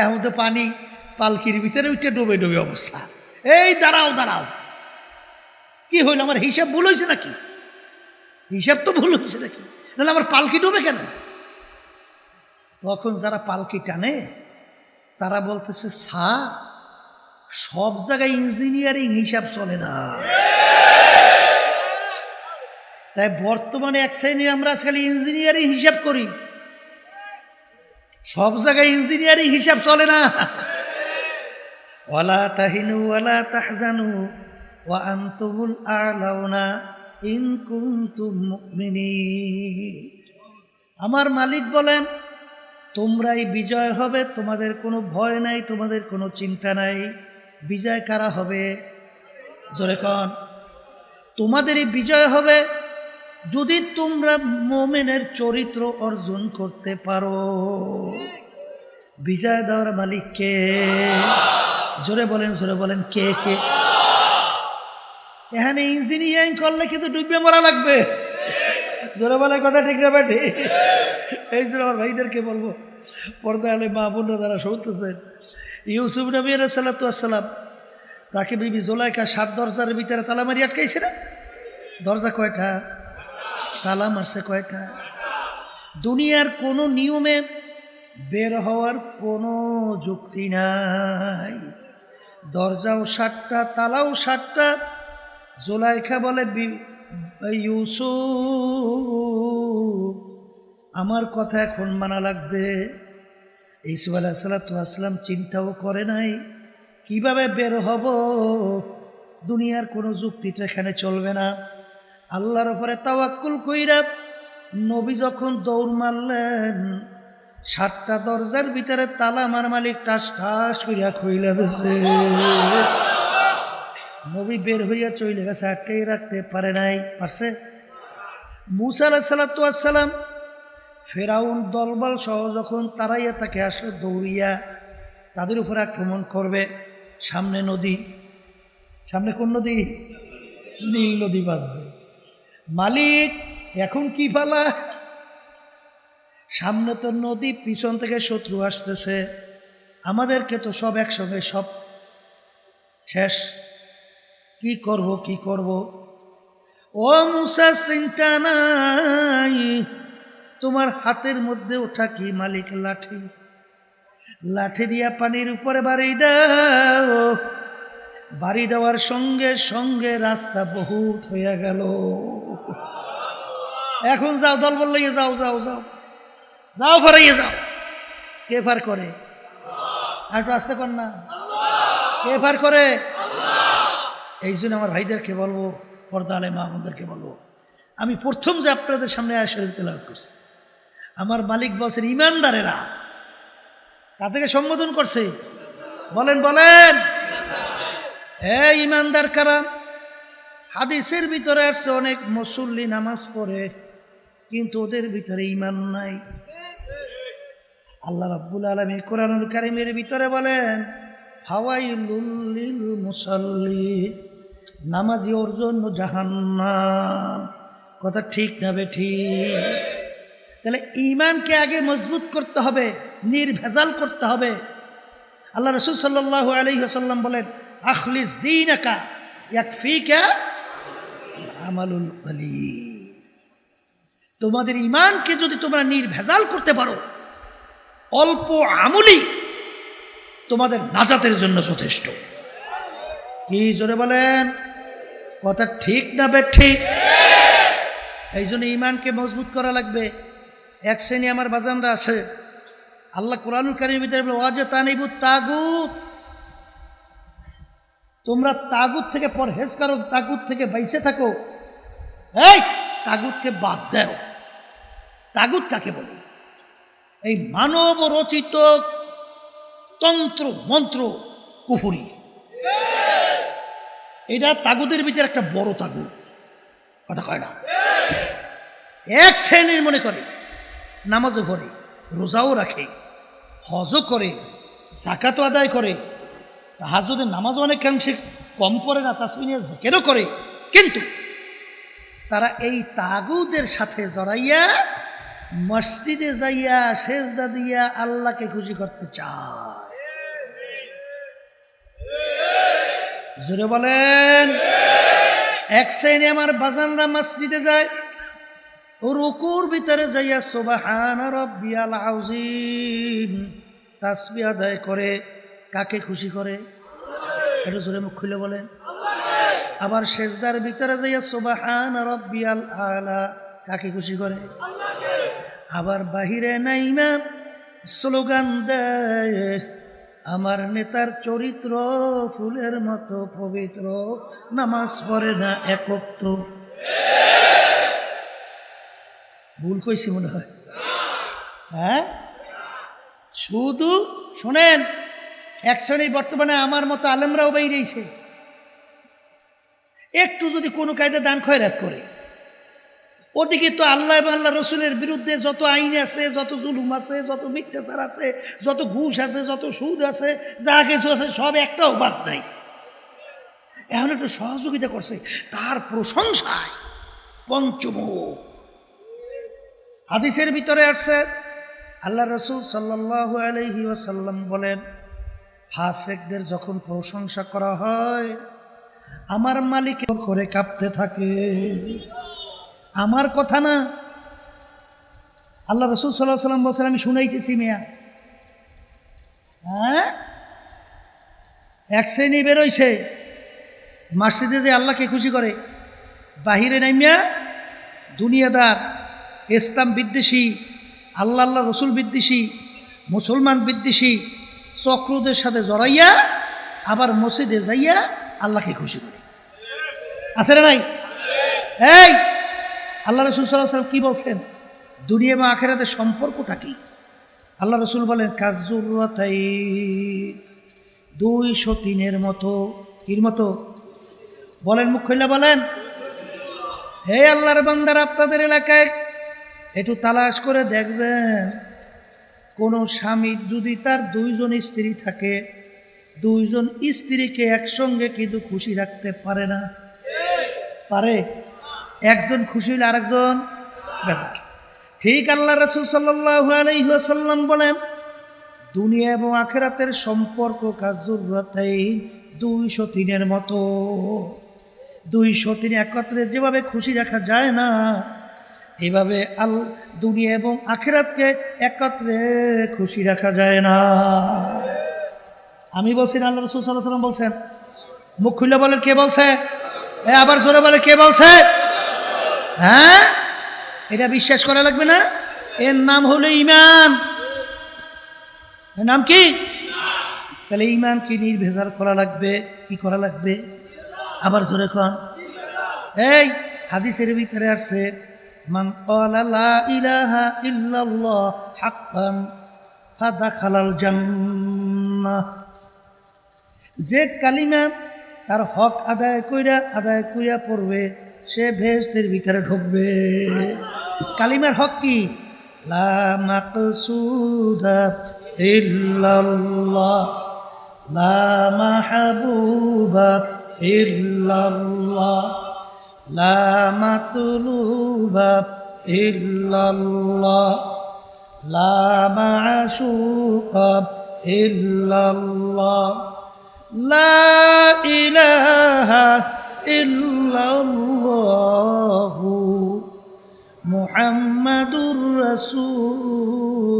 এখন তো পানি পালকির ভিতরে উঠে ডুবে ডুবে অবস্থা। এই দাঁড়াও দাঁড়াও, কি হইল? আমার হিসাব ভুল হয়েছে নাকি? হিসাব তো ভুল হয়েছে নাকি, নাহলে আমার পালকি ডুবে কেন? তখন যারা পালকি টানে তারা বলতেছে, স্যার সব জায়গায় ইঞ্জিনিয়ারিং হিসাব চলে না। তাই বর্তমানে এক শ্রেণী আমরা খালি ইঞ্জিনিয়ারিং হিসাব করি, সব জায়গায় ইঞ্জিনিয়ারিং হিসাব চলে না। ওয়ালা তাহিনু ওয়ালা তাহজানু ওয়া আনতুমুল আ'লাউনা ইন কুনতুম মুমিনিন। আমার মালিক বলেন, তোমরাই বিজয় হবে, তোমাদের কোনো ভয় নাই, তোমাদের কোনো চিন্তা নাই। বিজয় কারা হবে? জোরে কন। তোমাদেরই বিজয় হবে যদি তোমরা মুমিনের চরিত্র অর্জন করতে পারো। বিজয় দেওয়ার মালিক কে? জোরে বলেন কে কে? এখানে ইঞ্জিনিয়ারিং করলে কিন্তু ডুবে মরা লাগবে। জোরে বলে কথা ঠিক না বেঠি? এই জন্য আমার ভাইদেরকে বলবো, পর্দা আলে মা বোনরা যারা শুনতেছেন, ইউসুফ নবী আলাইহিস সালাতু ওয়াস সালাম, তাকে বিবি জুলাইখা 7 দরজার ভিতরে তালা মারি আটকাইছে না? দরজা কয়টা? তালা মারছে কয়টা? দুনিয়ার কোনো নিয়মে বের হওয়ার কোনো যুক্তি নাই। দরজাও 7টা, তালাও 7টা। জুলাইখা বলে, ইউসুফ আমার কথা এখন মানা লাগবে। ইউসুফ আলাইহিস সালাতু ওয়াস সালাম চিন্তাও করে নাই কিভাবে বের হব, দুনিয়ার কোনো যুক্তি তো এখানে চলবে না। আল্লাহর উপরে তাওয়াক্কুল কইরা নবী যখন দৌড় মারলেন, 7টা দরজার ভিতরে তালা আমার মালিক টাস টাস কইরা খুইলা দিছে। নবী বের হইয়া চলে গেছে, আটকাই রাখতে পারে নাই। পারছে? মূসা আলাইহিস সালাতু ওয়াস সালাম ফেরাউন দলবল সহ যখন তারাইয়া তাকে আসলো দৌড়িয়া তাদের উপরে আক্রমণ করবে, সামনে নদী, সামনে কোন নদী? নীল নদী বাজছে। মালিক এখন কি পালা? সামনে তো নদী, পিছন থেকে শত্রু আসতেছে, আমাদেরকে তো সব একসঙ্গে সব শেষ। কি করব কি করব? ও মূসা চিন্তা নাই, তোমার হাতের মধ্যে ওঠা কি? মালিক লাঠি। লাঠি দিয়া পানির উপরে বাড়ি দাও। বাড়ি দেওয়ার সঙ্গে সঙ্গে রাস্তা বহুত হইয়া গেল। এখন যাও, দলবল লইয়ে যাও, যাও যাও যাও, ফরাইয়ে যাও। কে পার করে? আর একটু আসতে কর না, কে পার করে? এই জন্য আমার ভাইদেরকে বলবো, পর্দা আলে মা বোনদেরকে বলবো, আমি প্রথম যে আপনাদের সামনে আয়াত শরীফ তেলাওয়াত করছি, আমার মালিক বলছেন ইমানদারেরা। কাদেরকে সম্বোধন করছে? বলেন বলেন, এই ইমানদার কারা? হাদিসের ভিতরে আসছে অনেক মুসল্লি নামাজ পড়ে কিন্তু ওদের ভিতরে ঈমান নাই। আল্লাহ রাব্বুল আলামিন কোরআনুল কারীমের ভিতরে বলেন ফাওয়াইলুল লিল মুসাল্লিন, নামাজি ওর জন্য জাহান্নাম। কথা ঠিক না বেঠিক? তাহলে ঈমানকে আগে মজবুত করতে হবে, নির্ভেজাল করতে হবে। আল্লাহ রাসূল সাল্লাল্লাহু আলাইহি ওয়াসাল্লাম বলেন আখলিস দীনাকা ইয়াকফিকা আমালুল কলিল। তোমাদের ঈমানকে যদি তোমরা নির্ভেজাল করতে পারো, অল্প আমলি তোমাদের নাজাতের জন্য যথেষ্ট। কি জোরে বলেন? কথা ঠিক না বেঠিক? এই জন্য ঈমানকে মজবুত করা লাগবে। এক শ্রেণী আমার বাজানরা আছে, আল্লাহ কোরআনুল কারীমের ভিতরে বলে ওয়াজতানিবুত তাগুত, তোমরা তাগুত থেকে পরহেজ করো, তাগুত থেকে বাইসে থাকো। এই তাগুতকে বাদ দাও। তাগুত কাকে বলে? এই মানব রচিত তন্ত্র মন্ত্র কুফরি, এটা তাগুতের ভিতরে একটা বড় তাগুত। কথা কয় না? এক শ্রেণীর মনে করে নামাজও পড়ে, রোজাও রাখে, হজও করে, যাকাতও আদায় করে, তাহাজ্জুদের নামাজ অনেকাংশে কম পড়ে না, তাসবিহের জিকিরও করে, কিন্তু তারা এই তাগুতের সাথে জড়াইয়া মসজিদে যাইয়া সেজদা দিয়া আল্লাহকে খুশি করতে চায়। জোরে বলেন। এক শ্রেণী আমার বাজানরা মসজিদে যায়, রুকুর ভিতরে যাইয়া সুবহানা রাব্বিয়াল আযীম তাসবিহ আদায় করে। কাকে খুশি করে? একটু জোরে মুখ খুলে বলেন। আবার সেজদার ভিতরে যাইয়া সুবহানা রাব্বিয়াল আলা, কাকে খুশি করে? আবার বাহিরে নাইমা স্লোগান দেয় আমার নেতার চরিত্র ফুলের মতো পবিত্র, নামাজ পড়ে না এক ওয়াক্ত। ভুল কইছি মনে হয়? হ্যাঁ, শুধু শোনেন, এক শ্রেণী বর্তমানে আমার মতো আলেমরাও বাইরেছে, একটু যদি কোনো কায়দা দান খয়রাত করে, ওদিকে তো আল্লাহ এবং আল্লাহ রসুলের বিরুদ্ধে যত আইন আছে, যত জুলুম আছে, যত মিথ্যাচার আছে, যত ঘুষ আছে, যত সুদ আছে, যা কিছু আছে সব একটাও বাদ নাই। এখন একটু সহযোগিতা করছে, তার প্রশংসায় পঞ্চমুখ। হাদিসের ভিতরে আসছে আল্লাহ রসুল সাল্লাল্লাহু আলাইহি ওয়াসাল্লাম বলেন ফাসিকদের যখন প্রশংসা করা হয় আমার মালিক করে কাঁপতে থাকে। আমার কথা না, আল্লাহ রসুল সাল্লাল্লাহু আলাইহি ওয়াসাল্লাম বলছেন, আমি শুনাইতেছি মিয়া। হ্যাঁ, এক শ্রেণী বেরোইছে মসজিদে যে আল্লাহকে খুশি করে, বাহিরে নাইমিয়া দুনিয়াদার, ইসলাম বিদ্বেষী, আল্লাহ আল্লাহ রসুল বিদ্বেষী, মুসলমান বিদ্বেষী চক্রদের সাথে জড়াইয়া আবার মসজিদে যাইয়া আল্লাহকে খুশি করে। আছে না নাই? এই আল্লাহ রসুল সাল্লাল্লাহু আলাইহি ওয়াসাল্লাম কি বলছেন? দুনিয়া এবং আখিরাতের সম্পর্কটা কি? আল্লাহ রসুল বলেন কাজুরাতাই, দুই সতীনের মতো। কির মতো? বলেন, মুখ খুলে বলেন। হে আল্লাহর বান্দারা, আপনাদের এলাকায় একটু তালাশ করে দেখবেন, কোন স্বামী যদি তার দুইজন স্ত্রী থাকে, দুইজন স্ত্রীকে একসঙ্গে কিন্তু খুশি রাখতে পারে না? পারে? একজন খুশি হলে আরেকজন বেজার। ঠিক আল্লাহ রাসূল সাল্লাল্লাহু আলাইহি ওয়াসাল্লাম বলেন দুনিয়া এবং আখিরাতের সম্পর্ক কাজুরাতাইন, দুই সতীনের মতো। দুই সতীন একত্রে যেভাবে খুশি রাখা যায় না, এভাবে দুনিয়া এবং আখিরাতকে একত্রে খুশি রাখা যায় না। আমি বলছি না, আল্লাহ রাসূল সাল্লাল্লাহু আলাইহি ওয়াসাল্লাম বলছেন। মুখ খুলে বলেন, কে বলছে? আবার জোরে বলে, কে বলছে? হ্যাঁ, এটা বিশ্বাস করা লাগবে না? এর নাম হলো ঈমান। নাম কি? তাহলে ইমানকে নির্ভেজাল করা লাগবে। কি করা লাগবে? আবার জোরে কন। এই হাদিসের ভিতরে আসছে, মান ক্বালা লা ইলাহা ইল্লাল্লাহ হাক্কান ফাদাখালাল জান্নাহ। যে কালিমা তার হক আদায় কইরা পড়বে, সে বেহেশতের ভিতরে ঢুকবে। কালিমার হক কি? লা মাকসুদা ইল্লাল্লাহ, লা মাহবুবা ইল্লাল্লাহ, লা মাতলুবা ইল্লাল্লাহ, লা মাশুকা ইল্লাল্লাহ, লা ইলাহা ইল্লাল্লাহু মুহাম্মাদুর রাসূলুল্লাহ।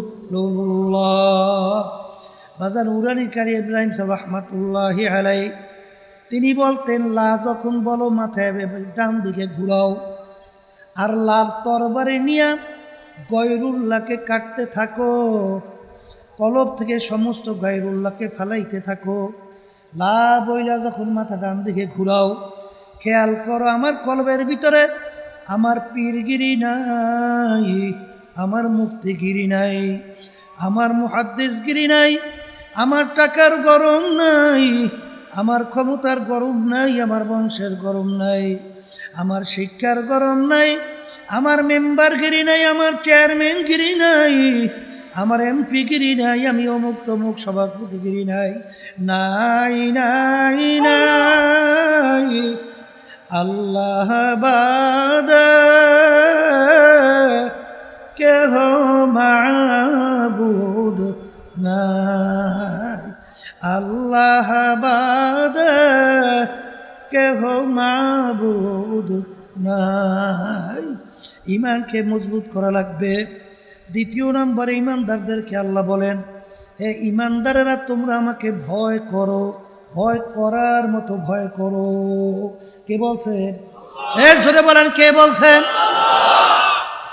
বাজার উরানিকারী ইব্রাহিম সাহেব রাহমাতুল্লাহি আলাইহি তিনি বলতেন, লা যখন বলো মাথায় ডান দিকে ঘুরাও, আর লাল তরবারি নিয়ে গয়রুল্লাহকে কাটতে থাকো, কলব থেকে সমস্ত গয়রুল্লাহকে ফেলাইতে থাকো। লা বইলা যখন মাথা ডান দিকে ঘুরাও, খেয়াল করো আমার কলবের ভিতরে আমার পীরগিরি নাই, আমার মুফতিগিরি নাই, আমার মুহাদ্দিসগিরি নাই, আমার টাকার গরম নাই, আমার ক্ষমতার গরম নাই, আমার বংশের গরম নাই, আমার শিক্ষার গরম নাই, আমার মেম্বারগিরি নাই, আমার চেয়ারম্যানগিরি নাই, আমার এমপিগিরি নাই, আমি অমুক তমুক সভাপতিগিরি নাই, নাই নাই নাই। আল্লাহ বাদে কেহ মাবুদ নাই, আল্লাহ বাদে কেহ মাবুদ নাই। ইমানকে মজবুত করা লাগবে। দ্বিতীয় নম্বরে ইমানদারদেরকে আল্লাহ বলেন, হে ইমানদারেরা তোমরা আমাকে ভয় করো, ভয় করার মতো ভয় করো। কে বলছেন? জোরে বলেন, কে বলছেন?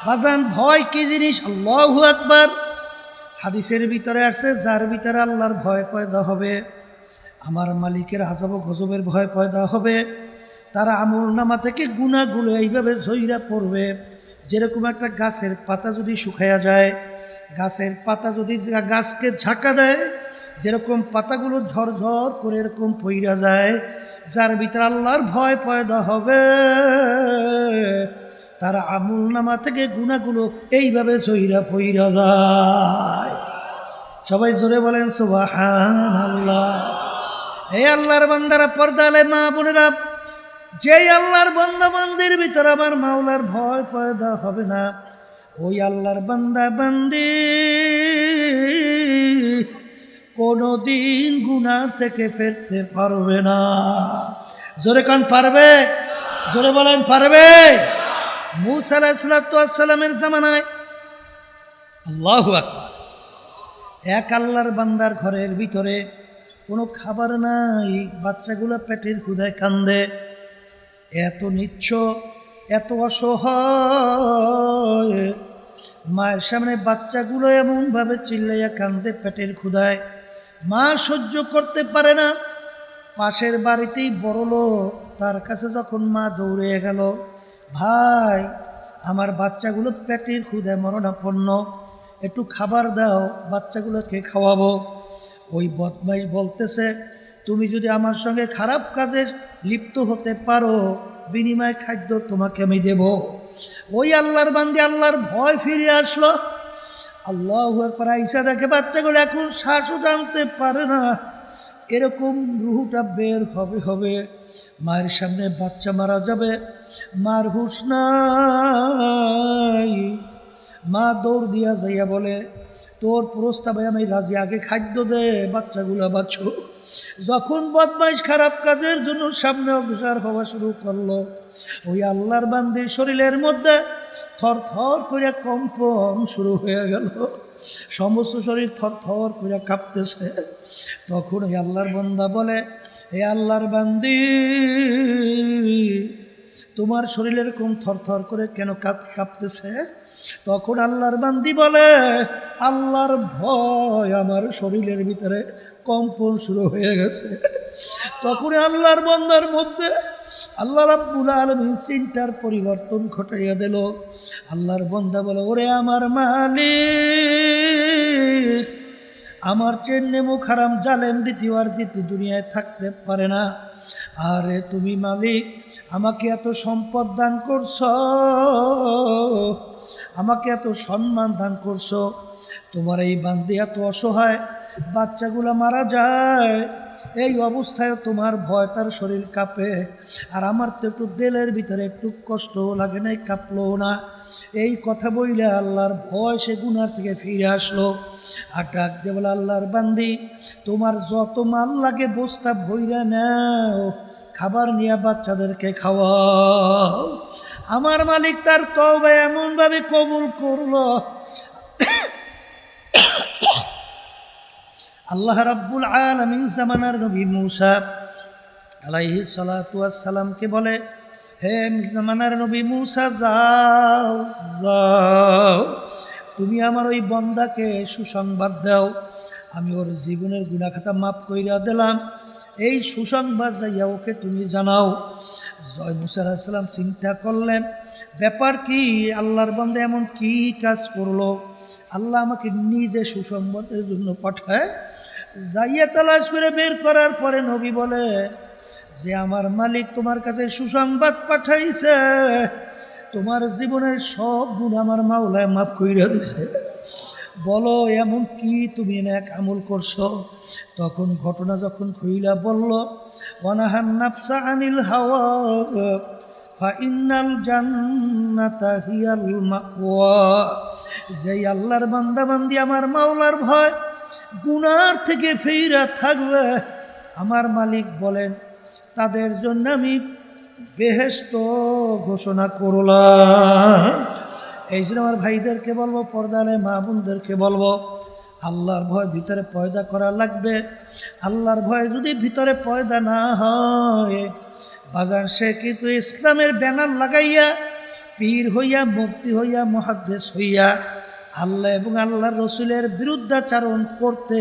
বাজান ভয় কি জিনিস? আল্লাহু আকবার। হাদিসের ভিতরে আসছে, যার ভিতরে আল্লাহর ভয় পয়দা হবে, আমার মালিকের আযাব গজবের ভয় পয়দা হবে, তারা আমলনামা থেকে গুনাহগুলো এইভাবে ঝইরা পড়বে, যেরকম একটা গাছের পাতা যদি শুকায়া যায়, গাছের পাতা যদি গাছকে ঝাঁকা দেয়, যেরকম পাতাগুলো ঝরঝর করে এরকম পইরা যায়। যার ভিতরে আল্লাহর ভয় পয়দা হবে, তার আমলনামা থেকে গুনাহগুলো এইভাবে ঝইরা পইরা যায়। সবাই জোরে বলেন সুবহানাল্লাহ। হে আল্লাহর বান্দারা, পর্দা আলে মা বোনেরা, যেই আল্লাহর বান্দা বান্দির ভিতরে আমার মাওলার ভয় পয়দা হবে না, ওই আল্লাহর বান্দা বান্দি কোনদিন গুনাহ থেকে ফিরতে পারবে না। জোরে কান পারবে? জোরে বলেন পারবে? মূসা আলাইহিস সালামের জামানায় আল্লাহু আকবার, এক আল্লাহর বান্দার ঘরের ভিতরে কোনো খাবার নাই, বাচ্চাগুলো পেটের ক্ষুধায় কান্দে, এত নিচ্ছ, এত অসহায়, মায়ের সামনে বাচ্চাগুলো এমনভাবে চিল্লাইয়া কান্দে পেটের ক্ষুধায়, মা সহ্য করতে পারে না। পাশের বাড়িতেই বড় লোক, তার কাছে যখন মা দৌড়ে গেল, ভাই আমার বাচ্চাগুলো পেটের ক্ষুধায় মরণাপন্ন, একটু খাবার দাও, বাচ্চাগুলোকে খাওয়াবো। ওই বদমাইশ বলতেছে, তুমি যদি আমার সঙ্গে খারাপ কাজে লিপ্ত হতে পারো, বিনিময় খাদ্য তোমাকে আমি দেব। ওই আল্লাহর বান্দি আল্লাহর ভয় ফিরে আসলো। আল্লাহু আকবার। আয়েশা দেখে বাচ্চাগুলো এখন শ্বাসও টানতে পারে না, এরকম রুহুটা বের হবে, মায়ের সামনে বাচ্চা মারা যাবে, মার হুঁশ নাই। মা দৌড় দিয়া যাইয়া বলে, তোর প্রস্তাবে আমি রাজি, আগে খাদ্য দে, বাচ্চাগুলো বাঁচো। যখন বদমাইশ খারাপ কাজের জন্য সামনে অগ্রসর হওয়া শুরু করলো, ওই আল্লাহর বান্দির শরীরের মধ্যে থর থর করে কম্পন শুরু হয়ে গেল, সমস্ত শরীর থর থর করে কাঁপতেছে। তখন ওই আল্লাহর বান্দা বলে, হে আল্লাহর বান্দি, তোমার শরীর এরকম থরথর করে কেন কাঁপতেছে? তখন আল্লাহর বান্দি বলে, আল্লাহর ভয় আমার শরীরের ভিতরে কম্পন শুরু হয়ে গেছে। তখন আল্লাহর বান্দার মধ্যে আল্লাহ রাব্বুল আলামিন চিন্তার পরিবর্তন ঘটাইয়া দিল। আল্লাহর বান্দা বলে, ওরে আমার মালিক, আমার চেয়ে নেমুখ হারাম জালেম দ্বিতীয় দুনিয়ায় থাকতে পারে না। আরে তুমি মালিক আমাকে এত সম্পদ দান করছো, আমাকে এত সম্মান দান করছো, তোমার এই বান্দি এত অসহায়, বাচ্চাগুলা মারা যায়, এই অবস্থায় তোমার ভয় তার শরীর কাঁপে, আর আমার তো একটু দিলের ভিতরে একটু কষ্ট লাগে নাই, কাঁপলো না। এই কথা বইলে আল্লাহর ভয় সে গুনার থেকে ফিরে আসলো। আর ডাক দিয়ে বলে, আল্লাহর বান্দি তোমার যত মাল লাগে বস্তা ভইরা নাও, খাবার নিয়ে বাচ্চাদেরকে খাওয়াও। আমার মালিক তার তওবা এমনভাবে কবুল করলো, আল্লাহ রাব্বুল আলামিন জামানার নবী মূসা আলাইহিস সালাতু ওয়াস সালামকে বলে, হে জামানার নবী মূসা, যাও যাও, তুমি আমার ওই বান্দাকে সুসংবাদ দাও, আমি ওর জীবনের গুনাহ খাতা মাফ কইরা দিলাম, এই সুসংবাদ যাইয়া ওকে তুমি জানাও। জয় মূসা আলাইহিস সালাম চিন্তা করলেন, ব্যাপার কি, আল্লাহর বান্দা এমন কি কাজ করলো, আল্লাহ আমাকে নিজে সুসংবাদের জন্য পাঠায়। যাইয়া তালাশ করে বের করার পরে নবী বলে যে, আমার মালিক তোমার কাছে সুসংবাদ পাঠাইছে, তোমার জীবনের সব গুণ আমার মাওলায় মাফ কইরা দিছে। বলো এমন কি তুমি এক আমল করছো? তখন ঘটনা যখন খুইলা বলল, ওয়ানাহান নাফসা আনিল হাওয়া ফাইন্নাল জান্নাতা হিয়াল মাওয়া। যেই আল্লাহর বান্দা বান্দি আমার মাওলার ভয় গুনার থেকে ফিরা থাকবে, আমার মালিক বলেন তাদের জন্য আমি বেহেশত ঘোষণা করলাম। এই জন্য আমার ভাইদেরকে বলবো, পর্দালে মা বোনদেরকে বলবো, আল্লাহর ভয় ভিতরে পয়দা করা লাগবে। আল্লাহর ভয় যদি ভিতরে পয়দা না হয়, বাজার সে কিন্তু ইসলামের ব্যানার লাগাইয়া পীর হইয়া, মুফতি হইয়া, মুহাদ্দিস হইয়া আল্লাহ এবং আল্লাহর রসুলের বিরুদ্ধাচারণ করতে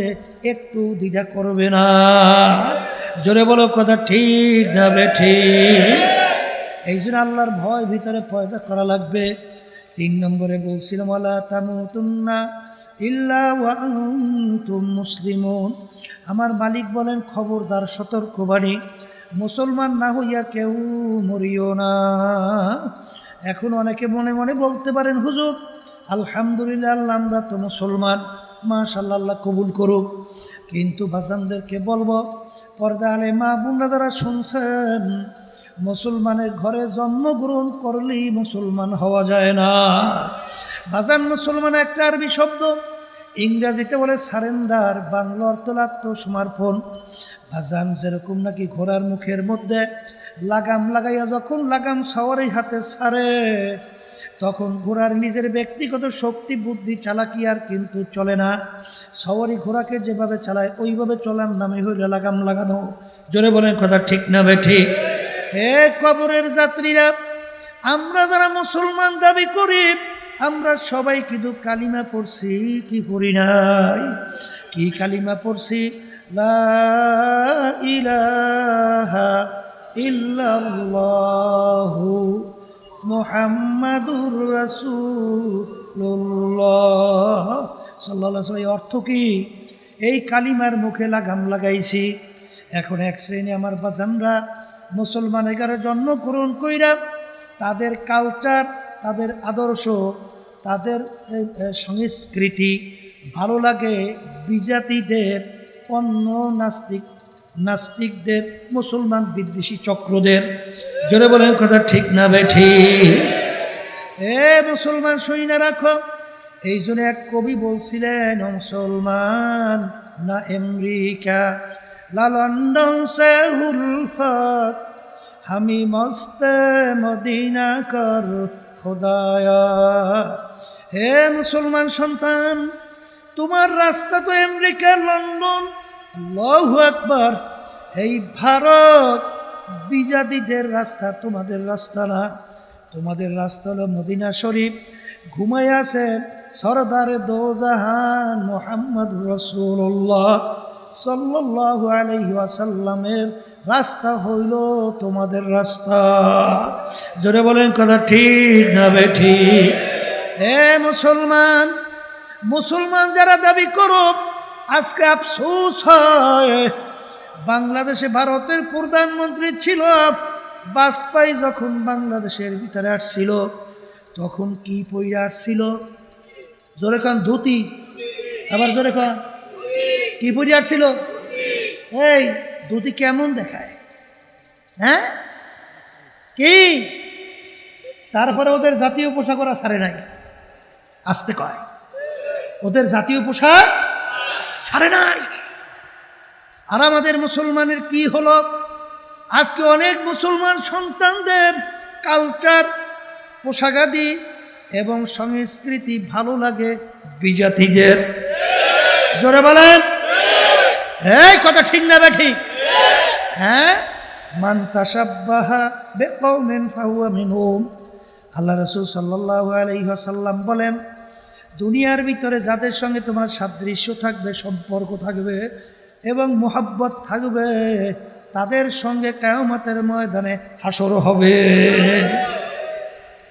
একটু দ্বিধা করবে না। জোরে বলো কথা ঠিক না বেঠিক? এই জন্য আল্লাহর ভয় ভিতরে পয়দা করা লাগবে। 3 নম্বরে বলছিলাম, ওয়ালা তামুতুন্না ইল্লা ওয়া আনতুম মুসলিমুন। আমার মালিক বলেন, খবরদার, সতর্কবাণী, মুসলমান না হইয়া কেউ মরিও না। এখন অনেকে মনে মনে বলতে পারেন, হুজুর আলহামদুলিল্লাহ আল্লাহ আমরা তো মুসলমান, মাশাআল্লাহ, আল্লাহ কবুল করুক। কিন্তু বাজানদেরকে বলবো, পর্দা আলে মা বোনরা যারা শুনছেন, মুসলমানের ঘরে জন্মগ্রহণ করলেই মুসলমান হওয়া যায় না। বাজান মুসলমান একটা আরবি শব্দ, ইংরেজিতে বলে সারেন্ডার, বাংলা অর্থ আত্মসমর্পণ। বাজান যেরকম নাকি ঘোড়ার মুখের মধ্যে লাগাম লাগাইয়া যখন লাগাম সওয়ারি হাতে ছাড়ে, তখন ঘোড়ার নিজের ব্যক্তিগত শক্তি, বুদ্ধি, চালাকি আর কিন্তু চলে না। সওয়ারি ঘোড়াকে যেভাবে চালায় ওইভাবে চলার নামে হইল লাগাম লাগানো। জোরে বলেন কথা ঠিক না বেঠিক? হে কবরের যাত্রীরা, আমরা যারা মুসলমান দাবি করি, আমরা সবাই কিন্তু কালিমা পড়ছি কি পড়ি নাই? কি কালিমা পড়ছি? লা ইলাহা ইল্লাল্লাহু মুহাম্মাদুর রাসূলুল্লাহ সাল্লাল্লাহু আলাইহি ওয়াসাল্লাম। অর্থ কি? এই কালিমার মুখে লাগাম লাগাইছি। এখন এক শ্রেণী আমার বাজানরা মুসলমানের ঘরে জন্মগ্রহণ কইরা তাদের কালচার, তাদের আদর্শ, তাদের সংস্কৃতি ভালো লাগে বিজাতিদের, অন্য নাস্তিকদের, মুসলমান বিদ্বেষী চক্রদের। জোরে বলেন কথা ঠিক না বেঠিক? এ মুসলমান সইনা রাখো। এই জন্য এক কবি বলছিলেন, মুসলমান না আমেরিকা, লা লন্ডন সে উলফত, হামি মস্তে মদিনা কর খোদায়া। হে মুসলমান সন্তান, তোমার রাস্তা তো আমেরিকা, লন্ডন, আল্লাহু আকবার, এই ভারত বিজাতিদের রাস্তা তোমাদের রাস্তা না, তোমাদের রাস্তা হলো মদিনা শরীফ। ঘুমায় আছেন সরদারে দোজাহান মুহাম্মদ রাসূলুল্লাহ সাল্লাল্লাহু আলাইহি ওয়াসাল্লামের রাস্তা হইল তোমাদের রাস্তা। জোরে বলেন কথা ঠিক না বেঠিক? হে মুসলমান, মুসলমান যারা দাবি করো, আজকে আফসোস হয়, বাংলাদেশে ভারতের প্রধানমন্ত্রী ছিল বাজপেয়ী, যখন বাংলাদেশের ভিতরে আসছিল তখন কি পইরা আসছিল? জোরে কান ধুতি, আবার জোরে কান কি পইরা আসছিল? এই ধুতি কেমন দেখায়? হ্যাঁ কি? তারপরে ওদের জাতীয় পোশাক ওরা ছাড়ে নাই, আসতে কয় ওদের জাতীয় পোশাক ছাড়ে নাই। আর আমাদের মুসলমানের কি হলো? আজকে অনেক মুসলমান সন্তানদের কালচার, পোশাকাদি এবং সংস্কৃতি ভালো লাগে বিজাতিদের। জোরে বলেন এই কথা ঠিক না বেঠিক? হ্যাঁ, মান তাশাব্বাহা বিকওমিন ফাহুয়া মিনহুম। আল্লাহ রাসূল সাল্লাল্লাহু আলাইহি ওয়াসাল্লাম বলেন, দুনিয়ার ভিতরে যাদের সঙ্গে তোমার সাদৃশ্য থাকবে, সম্পর্ক থাকবে এবং মোহাব্বত থাকবে, তাদের সঙ্গে কিয়ামতের ময়দানে হাসর হবে।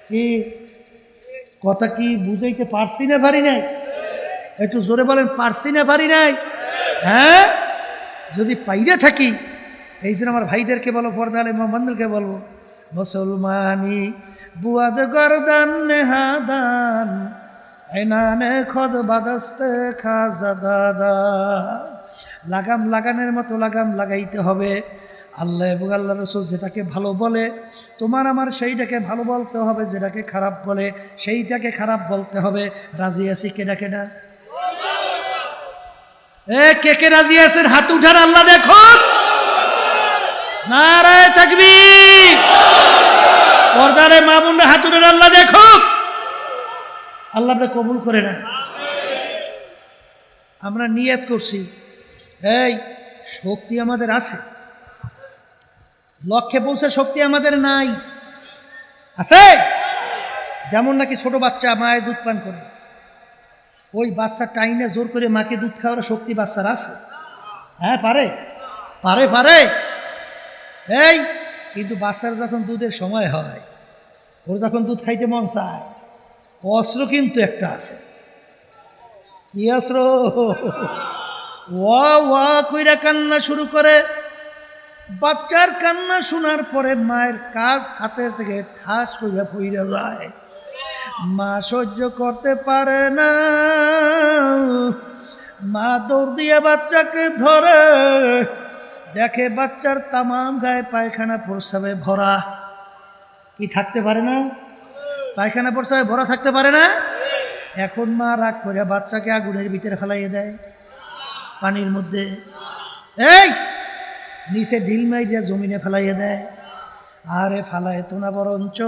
কি কথা কি বুঝাইতে পারছি না পারি নাই? একটু জোরে বলেন, পারছি না পারি নাই? হ্যাঁ, যদি পাইরে থাকি, এই জন্য আমার ভাইদেরকে বলো, পর্দা আলে মোহাম্মদকে বলবো, মুসলমানি বুয়াদ গরদান নেহাদান আইনানে খদ বাদাস্তে খাজা দাদা। লাগাম লাগানোর মতো লাগাম লাগাইতে হবে। আল্লাহ এবং আল্লাহ রাসূল যেটাকে ভালো বলে, তোমার আমার সেইটাকে ভালো বলতে হবে, যেটাকে খারাপ বলে সেইটাকে খারাপ বলতে হবে। রাজি আছি কেডা কেডা? কে কে রাজি আছেন হাত উঠান, আল্লাহ দেখুন। নারায়ে তাকবীর। পর্দারে মা বোনরা হাত উঠান, আল্লাহ দেখুন। আল্লাহ আপনি কবুল করে না। আমরা নিয়ত করছি, এই শক্তি আমাদের আছে, লক্ষ্যে পৌঁছে শক্তি আমাদের নাই। আছে? যেমন নাকি ছোট বাচ্চা মায়ের দুধ পান করে, ওই বাচ্চা টাইনে জোর করে মাকে দুধ খাওয়ার শক্তি বাচ্চার আছে? হ্যাঁ পারে, পারে পারে। এই কিন্তু বাচ্চার যখন দুধের সময় হয়, ওর যখন দুধ খাইতে মন চায়, অস্ত্র কিন্তু একটা আছে। কি অস্ত্র? ওয়া ওয়া কইরা কান্না শুরু করে। বাচ্চার কান্না শোনার পরে মায়ের কাজ হাতের থেকে ঠাস কইরা পইরা যায়। মা সহ্য করতে পারে না, মা দৌড় দিয়ে বাচ্চাকে ধরে, দেখে বাচ্চার তামাম গায়ে পায়খানা প্রস্রাবে ভরা। কি থাকতে পারে না? পায়খানা প্রস্রাবে ভরা থাকতে পারে না। এখন মা রাগ করে বাচ্চাকে আগুনের ভিতরে ফেলাইয়ে দেয়, পানির মধ্যে। এই নিচে ঢিল মাইরিয়া জমিনে ফেলাইয়ে দেয়। আরে ফালায় তো না, বরঞ্চ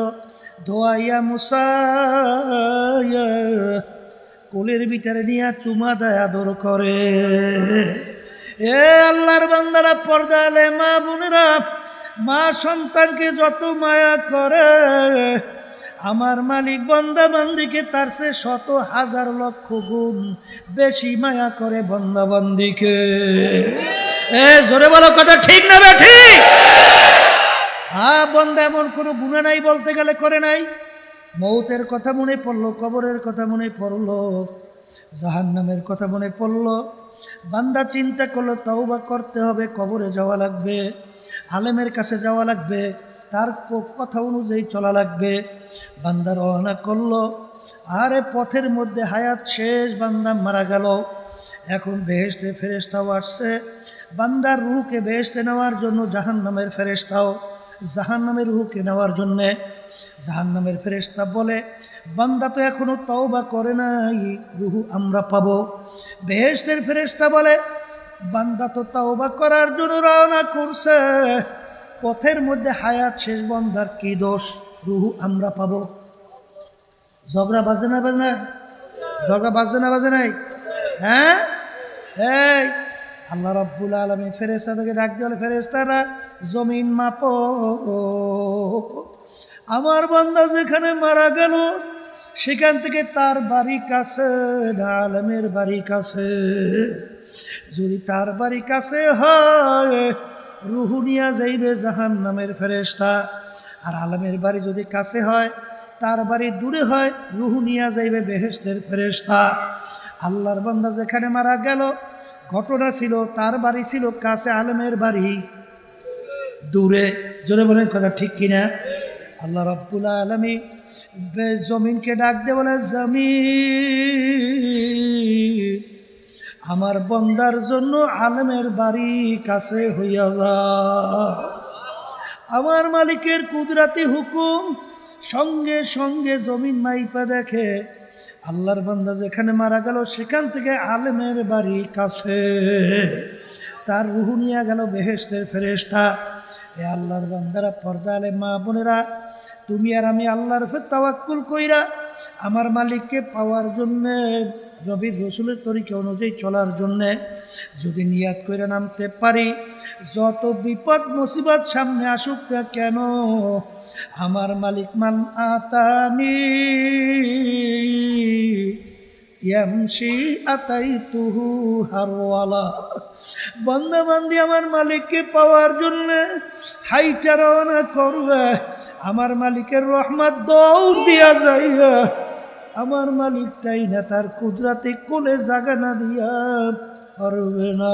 ধোয়াইয়া মুসাইয়া কোলের ভিতরে নিয়ে চুমা দেয়, আদর করে। এ আল্লাহর বান্দারা, পর্দা আলে মা বোনেরা, মা সন্তানকে যত মায়া করে, আমার মালিক বান্দা বান্দিকে তার সে শত হাজার লক্ষ গুণ বেশি মায়া করে বান্দা বান্দিকে। জোরে বলো কথা ঠিক না ঠিক? হ্যাঁ, বান্দা এমন কোনো গুনাহ নাই বলতে গেলে করে নাই। মৌতের কথা মনে পড়লো, কবরের কথা মনে পড়লো, জাহান্নামের কথা মনে পড়লো, বান্দা চিন্তা করলো তওবা করতে হবে, কবরে যাওয়া লাগবে, আলেমের কাছে যাওয়া লাগবে, তার কথা অনুযায়ী চলা লাগবে। বান্দা রওনা করলো, আরে পথের মধ্যে হায়াত শেষ, বান্দা মারা গেল। এখন বেহেশতে ফেরেশতাও আসছে বান্দার রূহকে বেহেশতে নেওয়ার জন্য, জাহান্নামের ফেরেশতাও জাহান্নামের রূহকে নেওয়ার জন্যে। জাহান্নামের ফেরেশতা বলে, বান্দা তো এখনো তওবা করে নাই, রূহ আমরা পাবো। বেহেশতের ফেরেশতা বলে, বান্দা তো তওবা করার জন্য রওনা করছে, পথের মধ্যে হায়াত শেষ, বান্দার কি দোষ, রূহ আমরা পাবো। ঝগড়া বাজে না বাজে না? ঝগড়া বাজে না বাজে নাই? হ্যাঁ, এই আল্লাহ রাব্বুল আলামিন ফেরেশতাদেরকে ডাক দিয়ে বলে, ফেরেশতারা জমিন মাপো, আমার বান্দা যেখানে মারা গেল সেখান থেকে তার বাড়ি কাছে না আলেমের বাড়ি কাছে? যদি তার বাড়ি কাছে হয় রুহু নিয়া যাইবে জাহান্নামের ফেরেশতা, আর আলেমের বাড়ি যদি কাছে হয়, তার বাড়ি দূরে হয়, রুহু নিয়া যাইবে বেহেশতের ফেরেশতা। আল্লাহর বান্দা যেখানে মারা গেল, ঘটনা ছিল তার বাড়ি ছিল কাছে, আলেমের বাড়ি দূরে। জোরে বলেন কথা ঠিক কিনা? আল্লাহ রাব্বুল আলামিন জমিনকে ডাক দিয়ে বলে, জমিন আমার বন্দার জন্য আলেমের বাড়ি কাছে হইয়া যা। আমার মালিকের কুদরতি হুকুম, সঙ্গে সঙ্গে জমিন মাইপা দেখে আল্লাহর বান্দা যেখানে মারা গেল সেখান থেকে আলেমের বাড়ি কাছে, তার রুহু নিয়ে গেল বেহেশতের ফেরেশতা। এ আল্লাহর বান্দারা, পর্দা আলে মা বোনেরা, তুমি আর আমি আল্লাহর উপর তাওয়াক্কুল কইরা আমার মালিককে পাওয়ার জন্যে, নবীর রসুলের তরিকা অনুযায়ী চলার জন্যে যদি নিয়াত করে নামতে পারি, যত বিপদ মুসিবত সামনে আসুক না কেন, আমার মালিক মান আতানি ইয়ামশি আতাইতুহু হারওয়ালা, বান্দা বান্দি আমার মালিককে পাওয়ার জন্য হাইটা রওনা করবে, আমার মালিকের রহমত দৌড় দিয়া যাইয়া, আমার মালিকটাই না তার কুদরতে কোলে জাগা না দিয়া পারবে না।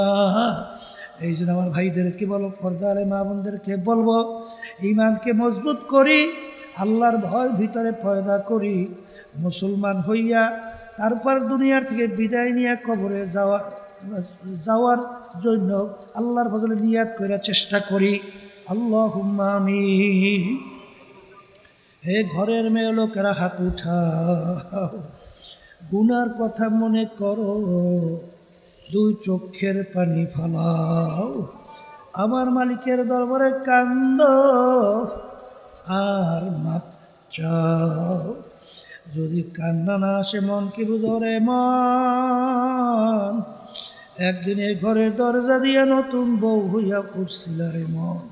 এই জন্য আমার ভাইদেরকে বলো, পর্দারে মা বোনদেরকে বলবো, ঈমানকে মজবুত করি, আল্লাহর ভয় ভিতরে পয়দা করি, মুসলমান হইয়া তারপর দুনিয়ার থেকে বিদায় নিয়ে কবরে যাওয়ার জন্য আল্লাহর ফজলে নিয়াত করে চেষ্টা করি। আল্লাহুম্মা আমিন। হে ঘরের মেয়ে লোকেরা হাত উঠাও, গুনার কথা মনে করো, দুই চোখের পানি ফালাও, আমার মালিকের দরবারে কান্দ আর মাপ চাও। যদি কান্না না আসে মন কি বুঝো রে মন, একদিন এই ঘরের দরজা দিয়ে নতুন বউ হইয়া উঠছিল রে মন।